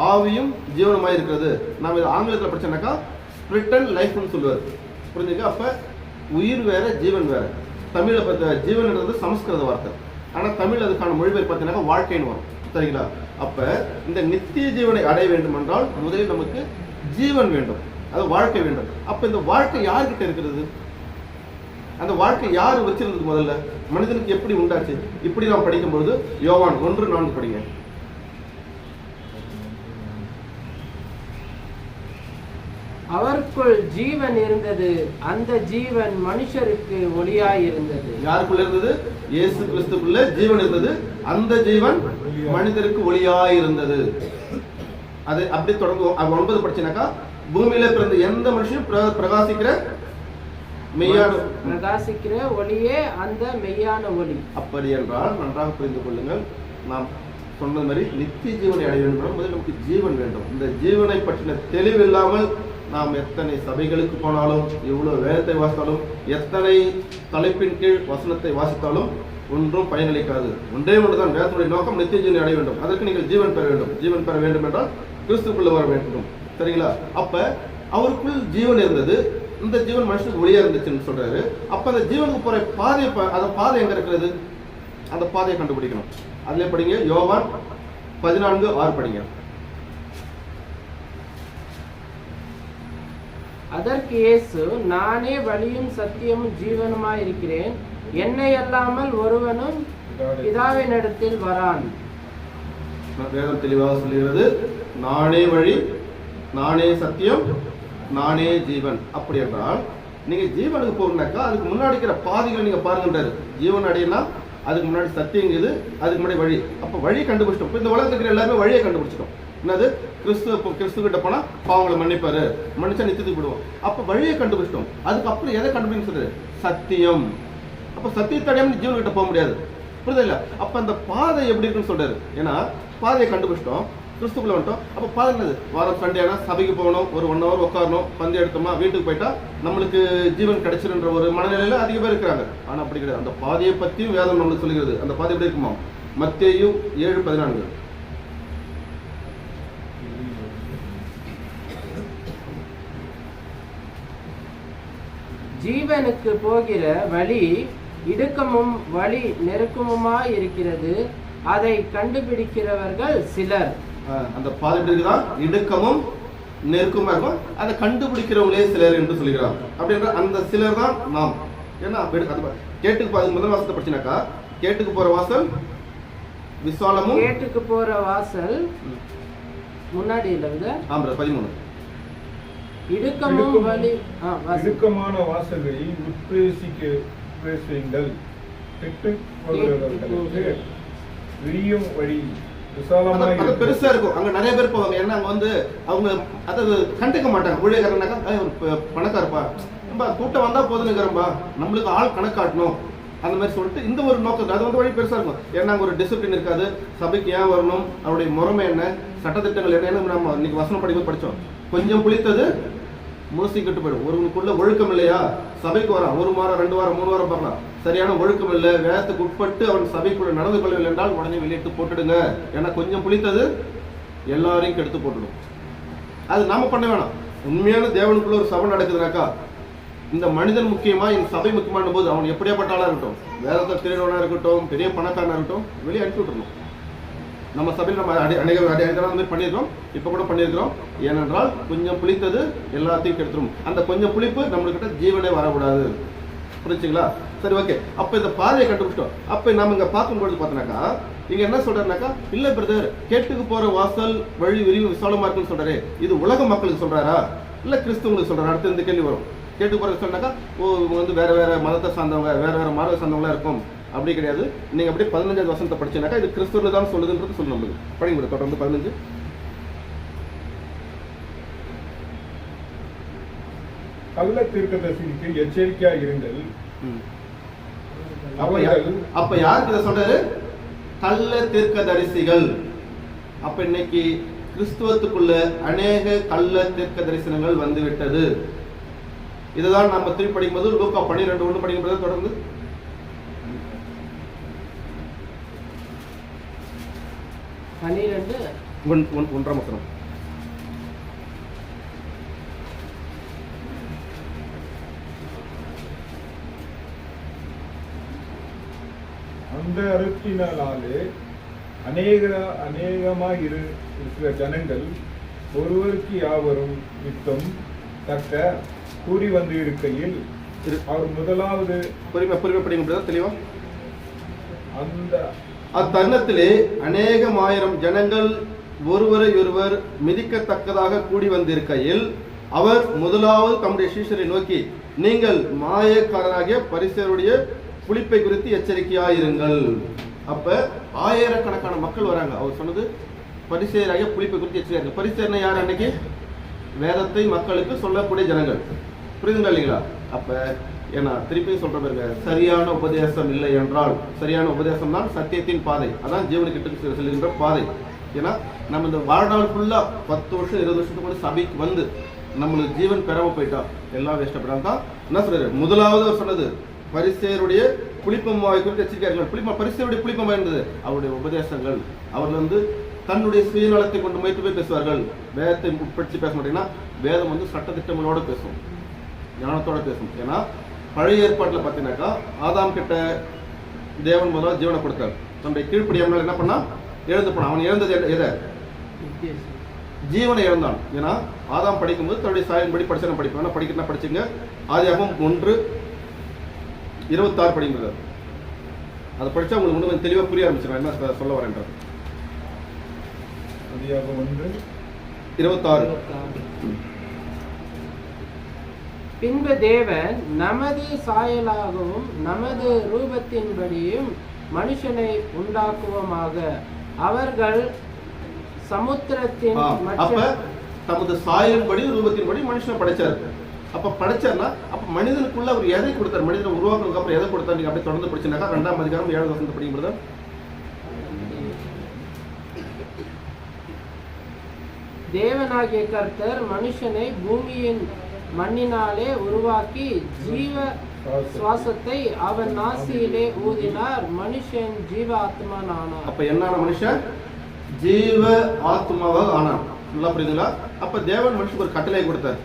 ஆவியும் ஜீவனுமாய் இருக்கிறது. நாம இது ஆங்கிலத்தில் படிச்சோம்னாக்கா ஸ்பிரிட் அண்ட் லைஃப்னு சொல்லுவார். புரிஞ்சுங்க. அப்ப உயிர் வேற ஜீவன் வேற. தமிழ்ல பார்த்த ஜீவன்ன்றது சமஸ்கிருத வார்த்தை, ஆனா தமிழ் அதுக்கான மொழிபெயர் பார்த்தீங்கன்னா வாழ்க்கைன்னு வரும். சரிங்களா? அப்ப இந்த நித்திய ஜீவனை அடைய வேண்டும் என்றால் முதலில் நமக்கு ஜீவன் வேண்டும், அது வாழ்க்கை வேண்டும். அப்ப இந்த வாழ்க்கை யார்கிட்ட இருக்கிறது? அந்த வாழ்க்கை யார் வச்சிருந்தது? முதல்ல மனிதனுக்கு எப்படி உண்டாச்சு? இப்படி நாம் படிக்கும்போது யோவான் 1:4 படிங்க. அவருக்குள் ஜீவன் இருந்தது, அந்த ஜீவன் மனுஷருக்கு ஒளியாய் இருந்தது. யாருக்குள்ள இருந்தது? இயேசு கிறிஸ்துக்குள்ள ஜீவன் இருந்தது, அந்த ஜீவன் மனிதருக்கு ஒளியாய் இருந்தது. அது அப்படி தொடங்கும். 9 படிச்சீனாக்கா, பூமியில பிறந்த எந்த மனுஷனும் பிரகாசிக்கிற ஒளியே அந்த மெய்யான ஒளி. அப்படி என்றால் நன்றாக புரிந்து கொள்ளுங்கள். நாம் சொன்ன மாதிரி நித்திய ஜீவனை அடைய வேண்டும் முதல் நமக்கு ஜீவன் வேண்டும். இந்த ஜீவனை பற்றின தெளிவு இல்லாமல் நாம் எத்தனை சபைகளுக்கு போனாலும், எவ்வளவு வேதத்தை வாசித்தாலும், எத்தனை தலைப்பின் கீழ் வசனத்தை வாசித்தாலும் ஒன்றும் பயனளிக்காது. ஒன்றே ஒன்றுதான் வேதத்துடைய நோக்கம், நித்திய ஜீவனை அடைய வேண்டும். அதற்கு நீங்கள் ஜீவன் பெற வேண்டும். ஜீவன் பெற வேண்டும் என்றால் கிறிஸ்துக்குள்ள வர வேண்டும். சரிங்களா? அப்ப அவருக்குள் ஜீவன் இருந்தது, இந்த ஜீவன் மனுஷனுக்கு ஒளியா இருந்துச்சுன்னு சொல்றாரு. அப்ப அந்த ஜீவனுக்கு போற பாதை, அந்த பாதை எங்க இருக்கிறது? அந்த பாதையை கண்டுபிடிக்கணும். அதுல படிங்க, யோவான் 14:6 படிங்க. அதற்கு இயேசு, நானே வழியும் சத்தியமும் ஜீவனுமாய் இருக்கிறேன், என்னை அல்லாமல் ஒருவனும் பிதாவினிடத்தில் வரான். வேதம் தெளிவாக சொல்லுகிறது, நானே வழி, நானே சத்தியம், நானே ஜீவன். அப்படி என்றால் நீங்க ஜீவனுக்கு போகணும்னாக்கா அதுக்கு முன்னாடி இருக்கிற பாதைகளை நீங்க பாருங்கன்றாரு. ஜீவன் அடையலாம், அதுக்கு முன்னாடி சத்தியங்குது, அதுக்கு முன்னாடி வழி. அப்ப வழி கண்டுபிடிச்சிட்டோம். இந்த உலகத்துல இருக்கிற எல்லாருமே வழியை கண்டுபிடிச்சிட்டோம். என்னது? கிறிஸ்து கிட்ட போனா பாவங்களை மன்னிப்பாரு, மன்னிச்சா நித்தியத்துக்கு விடுவோம். அப்ப வழியை கண்டுபிடிச்சிட்டோம். அதுக்கப்புறம் எதை கண்டுபிடிச்சு சொல்றாரு? சத்தியம். அப்ப சத்தியத்தை அடையாம ஜீவன் கிட்ட போக முடியாது. புரியுது இல்ல? அப்ப அந்த பாதை எப்படி இருக்குன்னு சொல்றாரு. ஏன்னா பாதையை கண்டுபிடிச்சிட்டோம், கிறிஸ்துக்குள்ள வந்துட்டோம். அப்ப பாதை என்னது? வாரம் சண்டே ஆனா சபைக்கு போகணும், ஒரு 1 hour உட்காரணும், பந்து எடுத்தோமா வீட்டுக்கு போயிட்டா நம்மளுக்கு ஜீவன் கிடைச்சிருன்ற ஒரு மனநிலையில அதிக பேர் இருக்கிறாங்க. ஆனா அப்படி கிடையாது. அந்த பாதையை பத்தியும் வேதம் நம்மளுக்கு சொல்லுகிறது. அந்த பாதை எப்படி இருக்குமா? மத்தேயு 7:14. ஜீவனுக்கு போகிற வழி இடுக்கமும் வழி நெருக்கமுமாய் இருக்கிறது, அதை கண்டுபிடிக்கிறவர்கள் சிலர். அந்த பாதை தான் இடுக்கமும் நெருக்கமா இருக்கும், அதை கண்டுபிடிக்கிறவங்களே சிலர் என்று சொல்கிறார். அப்படின்ற அந்த சிலர் தான் நாம். ஏன்னா கேட்டுக்கு முதல் வாசத்தை படிச்சினாக்கா, கேட்டுக்கு போற வாசல் விசாலமும், கேட்டுக்கு போற வாசல் முன்னாடி இல்ல 13. இடுக்கமும் வழி, இடுக்கமான வாசலை உட்பிரவேசியுங்கள், கெட்டு போகிறவர்களுக்கு விரியும் வழி விசாலமாய் அது பெருசா இருக்கும். அங்க நிறைய பேர் போவாங்க. ஏன்னா அங்க வந்து அவங்க அதாவது கண்டுக்க மாட்டாங்க. ஊழியக்காரனாக்கா ஒரு பணக்காரப்பா ரொம்ப கூட்டம் வந்தா போதுங்கிறப்பா, நம்மளுக்கு ஆள் கணக்காட்டணும் அந்த மாதிரி சொல்லிட்டு இந்த ஒரு நோக்கம் அது வந்து வழி பெருசா இருக்கும். ஏன்னா அங்க ஒரு டிசிப்ளின் இருக்காது. சபைக்கு ஏன் வரணும், அவருடைய முறைமை என்ன, சட்டத்திட்டங்கள் என்ன, நம்ம இன்னைக்கு வசனம் படிக்கும்போது படிச்சோம். கொஞ்சம் புளித்தது முழுசி கட்டு போயிடும். ஒருவனுக்குள்ள ஒழுக்கம் இல்லையா, சபைக்கு வரான் 1 வாரம் 2 வாரம் 3 வாரம் பார்க்கலாம், சரியான ஒழுக்கம் இல்லை, வேதத்துக்கு உட்பட்டு அவன் சபைக்குள்ள நடந்து கொள்ளவில்லை என்றால் உடனே வெளியிட்டு போட்டுடுங்க. ஏன்னா கொஞ்சம் புளித்தது எல்லாரையும் கெடுத்து போட்டுடும். அது நாம பண்ண வேணாம். உண்மையான தேவனுக்குள்ள ஒரு சபை நடக்குதுனாக்கா, இந்த மனிதன் முக்கியமா, இந்த சபை முக்கியமான போது அவன் எப்படியாப்பட்ட ஆளா இருக்கட்டும், வேதத்தை திருடவனா இருக்கட்டும், பெரிய பணக்காரனா இருக்கட்டும், வெளியே அனுப்பி விட்டுருணும். நம்ம சபையில் நம்ம அநேக பண்ணியிருக்கோம், இப்போ கூட பண்ணியிருக்கிறோம். ஏனென்றால் கொஞ்சம் புளித்தது எல்லாத்தையும் கெடுத்துரும். அந்த கொஞ்சம் புளிப்பு நம்மளுக்கிட்ட ஜீவனே வரக்கூடாது. புரிஞ்சுங்களா? சரி, ஓகே. அப்போ இந்த பாதையை கண்டுபிடிச்சிட்டோம். அப்போ நம்ம இங்கே பார்க்கும்பொழுது பார்த்தோன்னாக்கா, இங்கே என்ன சொல்றாருனாக்கா, இல்லை பிரதர், கேட்டுக்கு போகிற வாசல் வழி விரிவு விசாலமாக இருக்குன்னு சொல்றாரு. இது உலக மக்களுக்கு சொல்றாரா, இல்லை கிறிஸ்துவங்களுக்கு சொல்றாரு? அடுத்து இந்த கேள்வி வரும். கேட்டு போகிறது சொன்னாக்கா, இவங்க வந்து வேற வேற மதத்தை சார்ந்தவங்க, வேற வேற மாத சார்ந்தவங்களா இருக்கும். அப்படி கிடையாது. நீங்க அப்படியே 15வது வசனத்தை படிச்சீங்கன்னாக்கா இது கிறிஸ்துவ தான் சொல்லுதுன்றது சொல்லணும். நம்மளுக்கு படிங்க தொடர்ந்து 15. கள்ள தீர்க்கதரிசிக்கு எச்சரிக்கையா இருங்கள். அப்ப யாருக்கு இதை சொல்றாரு? கள்ள தீர்க்கதரிசிகள். அப்ப இன்னைக்கு கிறிஸ்துவத்துக்குள்ள அநேக கள்ள தீர்க்க தரிசனங்கள் வந்து விட்டது. இதுதான் நம்ம திருப்பி படிக்கும்போது லூக்கா 12:1 படிக்கும்போது தொடர்ந்து ஒன்றாம் வசனம். அந்த அறுப்பினாலே அநேகமாய் இருக்கிற ஜனங்கள் ஒருவருக்கு யாவரும் யுத்தம் தக்க கூறி வந்து இருக்கையில் அவர் முதலாவது படிக்க தெளிவா. அந்த அத்தருணத்திலே அநேகமாயிரம் ஜனங்கள் ஒருவரை ஒருவர் மிதிக்கத்தக்கதாக கூடி வந்திருக்கையில் அவர் முதலாவது தம்முடைய சீஷரை நோக்கி, நீங்கள் மாயக்காரராகிய பரிசேயருடைய புளிப்பை குறித்து எச்சரிக்கையாயிருங்கள். அப்ப ஆயிரக்கணக்கான மக்கள் வராங்க. அவர் சொன்னது பரிசேயராகிய புளிப்பை குறித்து எச்சரிக்கை. பரிசேயர்னா யார்? அன்னைக்கு வேதத்தை மக்களுக்கு சொல்லக்கூடிய ஜனங்கள். புரியுதுங்களா இல்லைங்களா? அப்ப ஏன்னா திருப்பியும் சொல்ற பாருங்க, சரியான உபதேசம் இல்லை என்றால், சரியான உபதேசம் தான் சத்தியத்தின் பாதை, அதான் ஜீவனுக்கு செல்கின்ற பாதை. ஏன்னா நம்ம இந்த வாழ்நாள் ஃபுல்லா 10 வருஷம் 20 வருஷத்துக்கு கூட சபைக்கு வந்து நம்மளுக்கு ஜீவன் பெறாம போயிட்டா எல்லாம் வேஸ்டப்படாம தான் என்ன சொல்றாரு? முதலாவது சொன்னது பரிசேயருடைய புளிப்பமாய் குறித்து எச்சரிக்கையார்கள். பரிசேயருடைய புளிப்பமாய் இருந்தது அவருடைய உபதேசங்கள். அவர்கள் வந்து தன்னுடைய சுயநலத்தை கொண்டு முயற்சி போய் பேசுவார்கள். வேதத்தை உட்படுத்தி பேச மாட்டீங்கன்னா, வேதம் வந்து சட்டத்திட்டங்களோட பேசும், ஞானத்தோட பேசும். ஏன்னா பழைய ஏற்பாட்டில் பார்த்தீங்கன்னாக்கா, ஆதாம் கிட்ட தேவன் முதல்ல ஜீவனை கொடுத்தார். தன்னுடைய கீழ்ப்படியாமல் என்ன பண்ணா? எழுந்து போனான். அவன் எழுந்தது எதை? ஜீவனை இழந்தான். ஏன்னா ஆதாம் படிக்கும்போது தன்னுடைய சாயலின்படி படிச்சு படிப்பேன். படிக்கிறா படிச்சுங்க. ஆதியாகமம் 1:26 படிக்கிறது. அதை படிச்சா உங்களுக்கு இன்னும் கொஞ்சம் தெளிவாக புரிய ஆரம்பிச்சிடும் என்ன சொல்ல வரேன்றது. ஆதியாகமம் 1:26. பின்பு தேவன் நமது சாயலாகவும் நமது ரூபத்தின்படியும் மனுஷனை உண்டாக்குவோமாக, அவர்கள் சமுத்திரத்தின் தமது சாயலின்படி ரூபத்தின்படி மனுஷனை படைச்சார். அப்ப படைச்சார்னா அப்ப மனிதனுக்குள்ள அவர் எதை கொடுத்தார்? மனிதனை உருவாக்குறதுக்கு அப்புறம் எதை கொடுத்தார்? நீங்க அப்படியே தொடர்ந்து படிச்சுனாக்கா 2ஆம் அதிகாரம் 7வது வசனத்தை படிக்கும்போது, தேவனாகிய கர்த்தர் மனுஷனை பூமியின் மண்ணினாலே உருவாக்கி ஜீவ சுவாசத்தை அவன் நாசியிலே ஊதினார். மனுஷன் ஜீவ ஆத்மான் ஆனார். அப்ப என்ன மனுஷன்? ஜீவ ஆத்மாவாக ஆனான். நல்லா புரியுதுங்களா? அப்ப தேவன் மனுஷனுக்கு ஒரு கட்டளை கொடுத்தார்.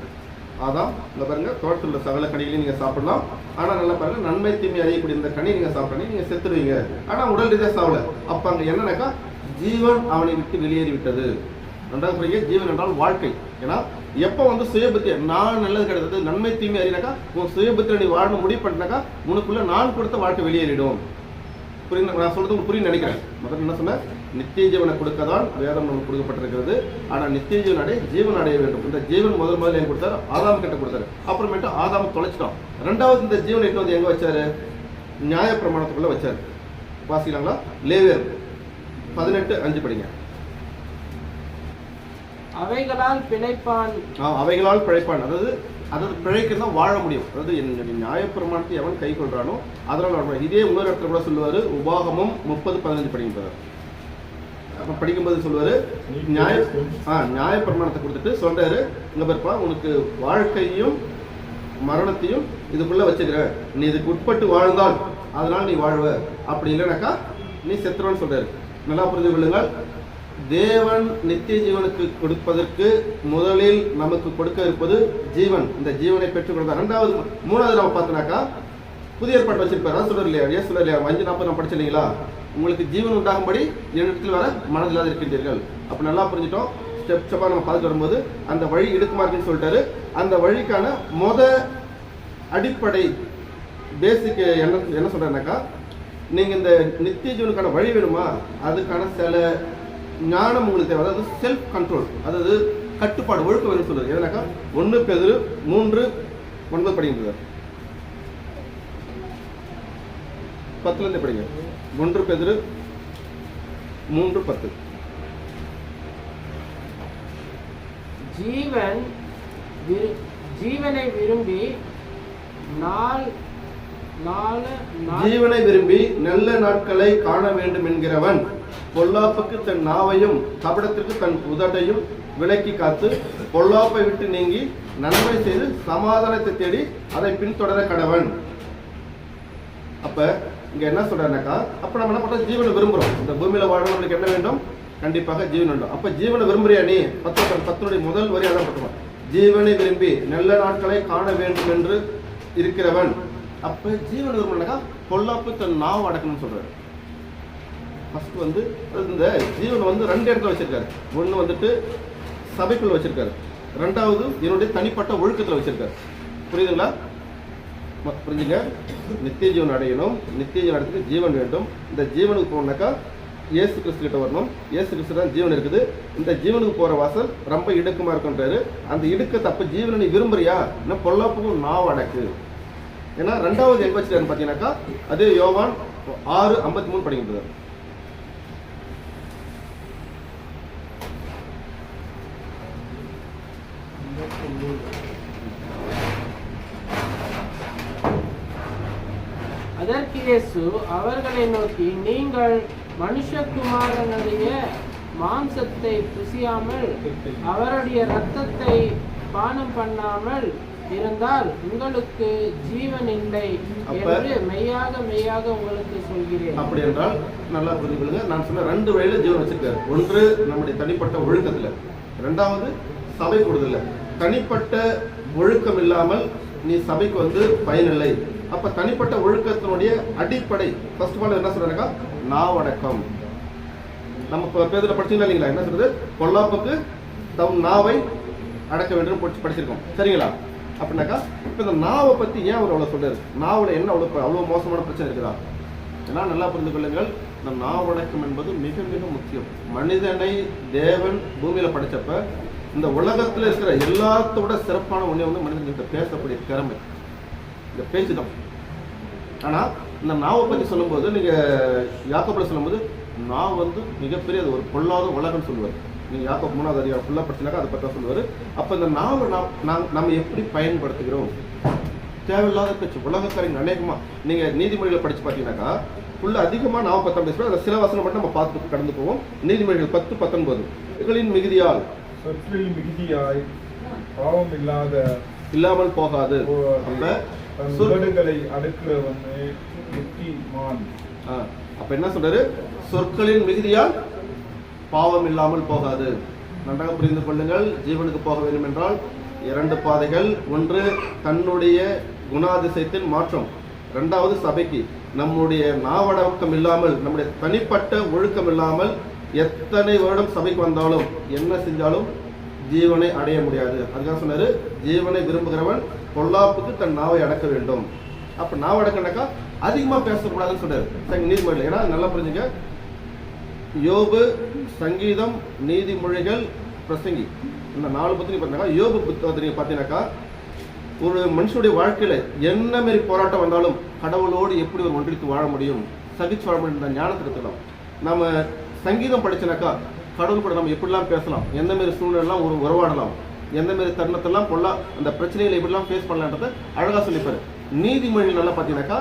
அதான் நல்லா பாருங்க, தோட்டத்தில் உள்ள சகல கனிகளையும் நீங்க சாப்பிடலாம், ஆனா நல்லா பாருங்க, நன்மை தீமை அறியக்கூடிய இந்த கனி நீங்க சாப்பிட்டீங்க நீங்க செத்துடுவீங்க. ஆனா உடல் ரீதியா சாவல. அப்ப அங்க என்னன்னாக்கா, ஜீவன் அவனை விட்டு வெளியேறி விட்டது. ரெண்டாவது புரியுங்க, ஜீவன் என்றால் வாழ்க்கை. ஏன்னா எப்போ வந்து சுயபுத்தி, நான் நல்லது கிடையாது, நன்மை தீமை அறினாக்கா, உன் சுயபுத்திர நீ வாழணும் முடிவு பண்ணினாக்கா, உனக்குள்ள நான் கொடுத்த வாழ்க்கை வெளியேறிடும். புரியுது? நான் சொல்றது உங்களுக்கு புரியும் நினைக்கிறேன். முதல்ல என்ன சொன்ன, நித்திய ஜீவனை கொடுக்கதான் வேதம் நமக்கு கொடுக்கப்பட்டிருக்கிறது. ஆனா நித்திய ஜீவன் அடைய ஜீவன் அடைய வேண்டும். இந்த ஜீவன் முதல்ல எங்க கொடுத்தாரு? ஆதாம் கிட்ட கொடுத்தாரு. அப்புறமேட்டு ஆதாம் தொலைச்சிட்டோம். ரெண்டாவது இந்த ஜீவன் எட்டு வந்து எங்க வச்சாரு? நியாய பிரமாணத்துக்குள்ள வச்சாரு. வாசிக்கலாங்களா? லேவியர் 18:5 படிங்க. அவைகளால் பிழைப்பான். அவைகளால் பிழைப்பான். அதாவது பிழைக்கிறதா வாழ முடியும். அதாவது என்னுடைய நியாயப்பிரமாணத்தை எவன் கை கொள்றானோ அதனால வாழ. இதே இன்னொரு இடத்துல கூட சொல்லுவாரு, உபாகமம் 30:15 படிங்க. அப்ப படிக்கும்போது சொல்லுவாரு, நியாயப்பிரமாணத்தை கொடுத்துட்டு சொல்றாரு, இங்க பாருப்பா, உனக்கு வாழ்க்கையும் மரணத்தையும் இதுக்குள்ள வச்சுக்கிற, நீ இதுக்கு உட்பட்டு வாழ்ந்தால் அதனால நீ வாழ்வ, அப்படி இல்லைனாக்கா நீ செத்துருவன்னு சொல்றாரு. நல்லா புரிந்து கொள்ளுங்கள். தேவன் நித்திய ஜீவனுக்கு கொடுப்பதற்கு முதலில் நமக்கு கொடுக்க இருப்பது ஜீவன். இந்த ஜீவனை பெற்றுக் கொடுத்தார். மூணாவது நம்ம பார்த்தோம்னாக்கா புதிய ஏற்பாடு வச்சிருப்பாரு. சொல்றாரு இல்லையா, ஏன் சொல்ல இல்லையா, 5:40 நம்ம படிச்சு இல்லைங்களா, உங்களுக்கு ஜீவன் உண்டாகும்படி என்னிடத்தில் வர மனதில்லாத இருக்கின்றீர்கள். அப்ப நல்லா புரிஞ்சுட்டோம். ஸ்டெப் ஸ்டெப்பா நம்ம பார்த்துட்டு வரும்போது அந்த வழி இடுக்குமா இருக்குன்னு சொல்லிட்டாரு. அந்த வழிக்கான அடிப்படை பேசிக் என்ன சொல்றேன்னாக்கா, நீங்க இந்த நித்திய ஜீவனுக்கான வழி வேணுமா, அதுக்கான சில ஞானம் உங்களுக்கு தேவை. அதாவது செல்ஃப் கண்ட்ரோல், அதாவது கட்டுப்பாடு, ஒழுக்கம் வேணும்னு சொல்றது. எதுனாக்கா 1 பேதுரு 3:9 படிங்க. 10 படிங்க. 1 பேதுரு 3:10. ஜீவனை விரும்பி நல்ல நாட்களை காண வேண்டும் என்கிறவன் பொல்லாப்புக்கு தன் நாவையும் கபடத்திற்கு தன் உதட்டையும் விலக்கி காத்து பொல்லாப்பை விட்டு நீங்கி நன்மை செய்து சமாதானத்தை தேடி அதை பின்தொடர கடவன். அப்ப இங்க என்ன சொல்றாருனாக்கா, அப்ப நம்ம என்ன பண்றோம், ஜீவனை விரும்புறோம். இந்த பூமியில வாழ நம்மளுக்கு என்ன வேண்டும், கண்டிப்பாக ஜீவன் வேண்டும். அப்ப ஜீவனை விரும்புறியா நீ? 10 முதல் வரி அதான் பட்டுவான். ஜீவனை விரும்பி நல்ல நாட்களை காண வேண்டும் என்று இருக்கிறவன். அப்ப ஜீவன் விரும்பினாக்கா பொல்லாப்பு தன் நாவு அடக்கணும்னு சொல்றாரு. ஃபர்ஸ்ட் இந்த ஜீவன் 2 இடத்துல வச்சிருக்காரு. ஒன்று வந்துட்டு சபைக்குள்ள வச்சிருக்காரு, 2வது என்னுடைய தனிப்பட்ட ஒழுக்கத்தில் வச்சிருக்காரு. புரியுதுங்களா? புரிஞ்சுங்க. நித்திய ஜீவன் அடையணும். நித்திய ஜீவன் அடைறதுக்கு ஜீவன் வேண்டும். இந்த ஜீவனுக்கு போனாக்கா இயேசு கிறிஸ்து கிட்ட வரணும். இயேசு கிறிஸ்து தான் ஜீவன் இருக்குது. இந்த ஜீவனுக்கு போற வாசல் ரொம்ப இடுக்கமா இருக்குன்றாரு. அந்த இடுக்க தப்பு ஜீவனை நீ விரும்புறியா, இன்னும் பொல்லாப்புக்கும் நாவு அடக்கு. ஏன்னா 2வது எங்க வச்சிருக்காருன்னு பாத்தீங்கன்னாக்கா, அது யோவான் 6:53 படிக்கிறது. அதற்கு இயேசு அவர்களை நோக்கி, நீங்கள் மனுஷகுமாரனுடைய மாம்சத்தை புசியாமல் அவருடைய இரத்தத்தை பானம் பண்ணாமல் இருந்தால் உங்களுக்கு ஜீவன் இல்லை என்று மெய்யாக மெய்யாக உங்களுக்கு சொல்கிறேன். அப்படி என்றால் நல்லா புரிந்து கொள்ளுங்க. நான் சொன்ன 2 வழியில ஜீவன் வச்சிருக்காரு. ஒன்று நம்முடைய தனிப்பட்ட ஒழுக்கத்துல, 2வது சபை கொடுதல்ல. தனிப்பட்ட ஒழுக்கம் இல்லாமல் நீ சபைக்கு பயனில்லை. அப்ப தனிப்பட்ட ஒழுக்கத்தினுடைய அடிப்படை ஃபர்ஸ்ட் ஆஃப் ஆல் என்ன சொல்றாங்க, நாவடக்கம். நம்ம பேதுல படிச்சீங்களா இல்லைங்களா? என்ன சொல்றது, பொல்லாப்புக்கு தம் நாவை அடக்க வேண்டும் படிச்சிருக்கோம். சரிங்களா? அப்படின்னாக்கா இப்ப இந்த நாவை பத்தி ஏன் அவர் அவ்வளவு சொல்றாரு? நாவுல என்ன அவ்வளவு மோசமான பிரச்சனை இருக்குதா? ஏன்னா நல்லா புரிந்து கொள்ளுங்கள், இந்த நாவடக்கம் என்பது மிக மிக முக்கியம். மனிதனை தேவன் பூமியில படைச்சப்ப இந்த உலகத்துல இருக்கிற எல்லாத்தோட சிறப்பான ஒண்ணே மனிதன்கிட்ட பேசக்கூடிய திறமை, இந்த பேச்சு தான். ஆனா இந்த நாவை பத்தி சொல்லும்போது, நீங்க யாக்கோபுல சொல்லும்போது நாவ் மிகப்பெரிய ஒரு பொல்லாத உலகம்னு சொல்லுவார். நீங்க யாக்கோபு 3வது அதிகாரம் ஃபுல்லா படிச்சினாக்கா அதை பற்றி சொல்லுவாரு. அப்ப இந்த நாவை நம்ம எப்படி பயன்படுத்துகிறோம்? தேவையில்லாத பேச்சு. உலகக்காரங்க அநேகமா நீங்க நீதிமொழிகளை படிச்சு பார்த்தீங்கன்னாக்கா ஃபுல்லா அதிகமா நாவை பத்தாம் பேசுவோம். அதில் சில வசனம் மட்டும் நம்ம பார்த்து கடந்து போவோம். நீதிமொழிகள் 10:19 சொற்களின் மிகுதியால் பாவம் இல்லாமல் போகாது. அப்ப என்ன சொல்றாரு, சொற்களின் மிகுதியால் பாவம் இல்லாமல் போகாது. நன்றாக புரிந்து கொள்ளுங்கள். ஜீவனுக்கு போக வேண்டும் என்றால் 2 பாதைகள். ஒன்று தன்னுடைய குணாதிசயத்தின் மாற்றம், 2வது சபைக்கு. நம்முடைய நாவடக்கம் இல்லாமல், நம்முடைய தனிப்பட்ட ஒழுக்கம் இல்லாமல் எத்தனை வருடம் சபைக்கு வந்தாலும் என்ன செஞ்சாலும் ஜீவனை அடைய முடியாது. அதுக்காக சொன்னாரு, ஜீவனை விரும்புகிறவன் பொல்லாப்புக்கு தன் நாவை அடக்க வேண்டும். அப்ப நாவை அடக்கனாக்கா அதிகமா பேசக்கூடாதுன்னு சொல்றாரு நீதிமொழிகள். ஏன்னா நல்லா புரிஞ்சுங்க, யோபு, சங்கீதம், நீதிமொழிகள், பிரசங்கி, இந்த 4 பத்தி பார்த்தீங்கன்னா, யோபு புத்தகத்தை நீங்க பார்த்தீங்கன்னாக்கா ஒரு மனுஷனுடைய வாழ்க்கையில என்ன மாரி போராட்டம் வந்தாலும் கடவுளோடு எப்படி ஒரு ஒன்றித்து வாழ முடியும், சகிச்சு வாழ முடியும், ஞானத்தை எடுத்துக்கலாம். நம்ம சங்கீதம் படிச்சனாக்கா கடவுள் கூட நம்ம எப்படிலாம் பேசலாம், எந்த மாதிரி சூழ்நிலாம் ஒரு உறவாடலாம், எந்த மாதிரி தருணத்தெல்லாம் கொள்ளலாம், அந்த பிரச்சனைகளை எப்படிலாம் ஃபேஸ் பண்ணலான்றதை அழகாக சொல்லிப்பாரு. நீதிமொழிகள் நல்லா பார்த்தீங்கன்னாக்கா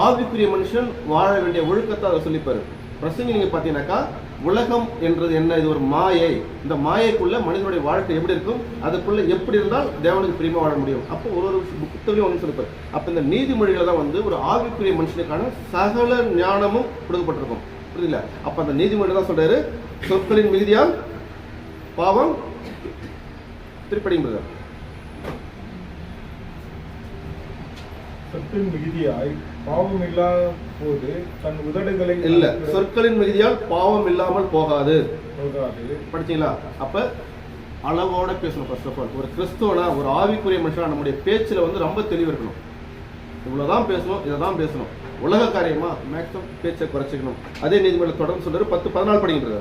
ஆவிக்குரிய மனுஷன் வாழ வேண்டிய ஒழுக்கத்தை அதை சொல்லிப்பாரு. பிரசங்கி நீங்கள் பார்த்தீங்கன்னாக்கா உலகம் என்றது என்ன, இது ஒரு மாயை, இந்த மாயைக்குள்ள மனிதனுடைய வாழ்க்கை எப்படி இருக்கும், அதுக்குள்ள எப்படி இருந்தால் தேவனுக்கு பிரியமா வாழ முடியும். அப்போ ஒரு புத்தகத்தையும் ஒன்று சொல்லிப்பாரு. அப்போ இந்த நீதிமொழிகளை தான் வந்து ஒரு ஆவிக்குரிய மனுஷனுக்கான சகல ஞானமும் கொடுக்கப்பட்டிருக்கும். புரியல? அப்ப அந்த நீதிமொழி தான் சொல்றாரு, சொற்களின் மிகுதியால் பாவம், திருப்படிங்க சொற்களின் மிகுதியாய் பாவம் இல்லாத போது தன் உதடுகளை இல்ல, சொற்களின் மிகுதியால் பாவம் இல்லாமல் போகாது. படிச்சீங்களா? அப்ப அளவோட பேசணும். ஃபர்ஸ்ட் ஆஃப் ஆல் ஒரு கிறிஸ்துவனா, ஒரு ஆவிக்குரிய மனுஷனா நம்முடைய பேச்சுல வந்து ரொம்ப தெளிவு இருக்கணும். இவ்வளவுதான் பேசணும், இதை தான் பேசணும். உலக காரியமா மேக்ஸிமம் பேச்சை குறைச்சிக்கணும். அதே நீதிமன்றம் தொடர்ந்து சொல்றாரு. 10-14 படிக்கின்றது.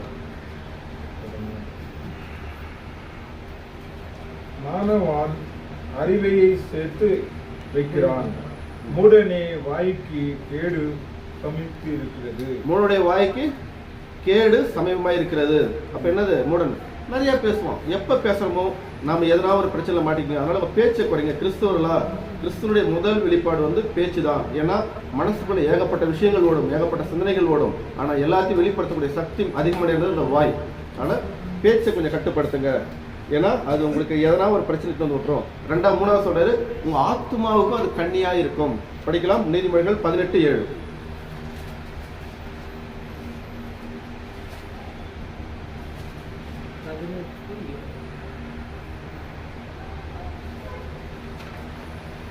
மாணவான் அறிவையை சேர்த்து வைக்கிறான், மூடனே வாய்க்கு கேடு சமீபத்து இருக்கிறது. மூடனுடைய வாய்க்கு கேடு சமீபமா இருக்கிறது. அப்ப என்னது? மூடன் நிறைய பேசுவோம். எப்ப பேசுறோமோ நாம எதனா ஒரு பிரச்சனை மாட்டிக்கணும். அதனால நம்ம பேச்சை குறைங்க. கிறிஸ்துவர்களா, கிறிஸ்துவனுடைய முதல் வெளிப்பாடு வந்து பேச்சு தான். ஏன்னா மனசுக்குள்ள ஏகப்பட்ட விஷயங்கள் ஓடும், ஏகப்பட்ட சிந்தனைகள் ஓடும். ஆனா எல்லாத்தையும் வெளிப்படுத்தக்கூடிய சக்தி அதிகமானது இந்த வாய். ஆனா பேச்சை கொஞ்சம் கட்டுப்படுத்துங்க. ஏன்னா அது உங்களுக்கு எதனா ஒரு பிரச்சனைக்கு வந்து விட்டுரும். 2-3 சொல்றாரு, உங்க ஆத்மாவுக்கும் அது கண்ணியா இருக்கும். படிக்கலாம் நீதிமொழிகள் 18:7.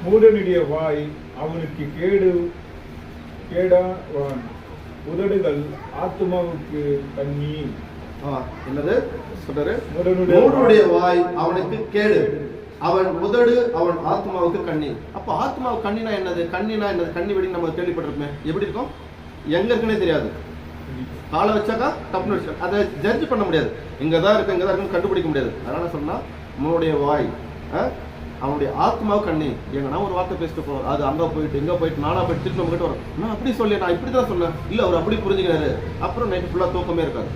மூடனுடைய வாய் அவனுக்கு கேடாவான், உதடுகள் ஆத்மாவுக்கு கண்ணி. என்னது சொல்றாரு? மூடனுடைய வாய் அவனுக்கு கேடு, அவன் உதடு அவன் ஆத்மாவுக்கு கண்ணி. அப்ப ஆத்மாவுக்கு கண்ணினா என்னது? கண்ணினா என்னது? கண்ணி வெடி நம்ம கேள்விப்பட்டிருப்போம். எப்படி இருக்கும்? எங்க இருக்குன்னே தெரியாது. காலை வச்சாக்கா தப்புன்னு வச்சா அதை ஜட்ஜ் பண்ண முடியாது. இங்கதான் இருக்கு, இங்கதான் இருக்குன்னு கண்டுபிடிக்க முடியாது. அதனால சொன்னா மூடைய வாய் அவனுடைய ஆத்மாவுக்கு கண்ணி. எங்கன்னா ஒரு வார்த்தை பேசிட்டு போறோம், அது அங்க போயிட்டு இங்க போயிட்டு நானா போயிட்டு திருப்பி நம்ம கிட்ட வரும். நான் அப்படி சொல்லி, நான் இப்படிதான் சொன்னேன், இல்ல அவர் அப்படி புரிஞ்சுக்கிறாரு. அப்புறம் நைட்டு ஃபுல்லா தூக்கமே இருக்காது.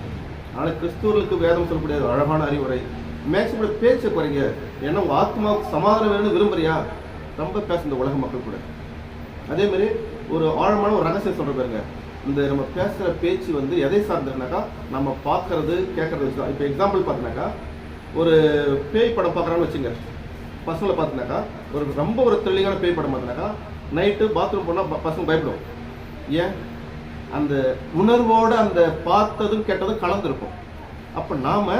ஆனால் கிறிஸ்துவர்களுக்கு வேதம் சொல்லக்கூடிய அழகான அறிவுரை, மேக்சிமம் பேச்சை குறைங்க. ஏன்னா உங்க ஆத்மாவுக்கு சமாதானம் வேணும்னு விரும்புறியா, ரொம்ப பேச இந்த உலக மக்கள் கூட. அதே மாதிரி ஒரு ஆழமான ஒரு ரகசியம் சொல்ற பாருங்க, இந்த நம்ம பேசுற பேச்சு வந்து எதை சார்ந்திருந்தாக்கா நம்ம பார்க்கறது கேட்கறது வச்சுதான். இப்போ எக்ஸாம்பிள் பார்த்தீங்கன்னாக்கா ஒரு பேய் படம் பார்க்குறான்னு வச்சுங்க, பசங்களை பார்த்தினாக்கா ரொம்ப ஒரு த்ரில்லிங்கான பேய் படம் பார்த்தினாக்கா நைட்டு பாத்ரூம் போனால் பசங்க பயப்படும். ஏன்? அந்த உணர்வோட அந்த பார்த்ததும் கேட்டதும் கலந்துருக்கும். அப்போ நாம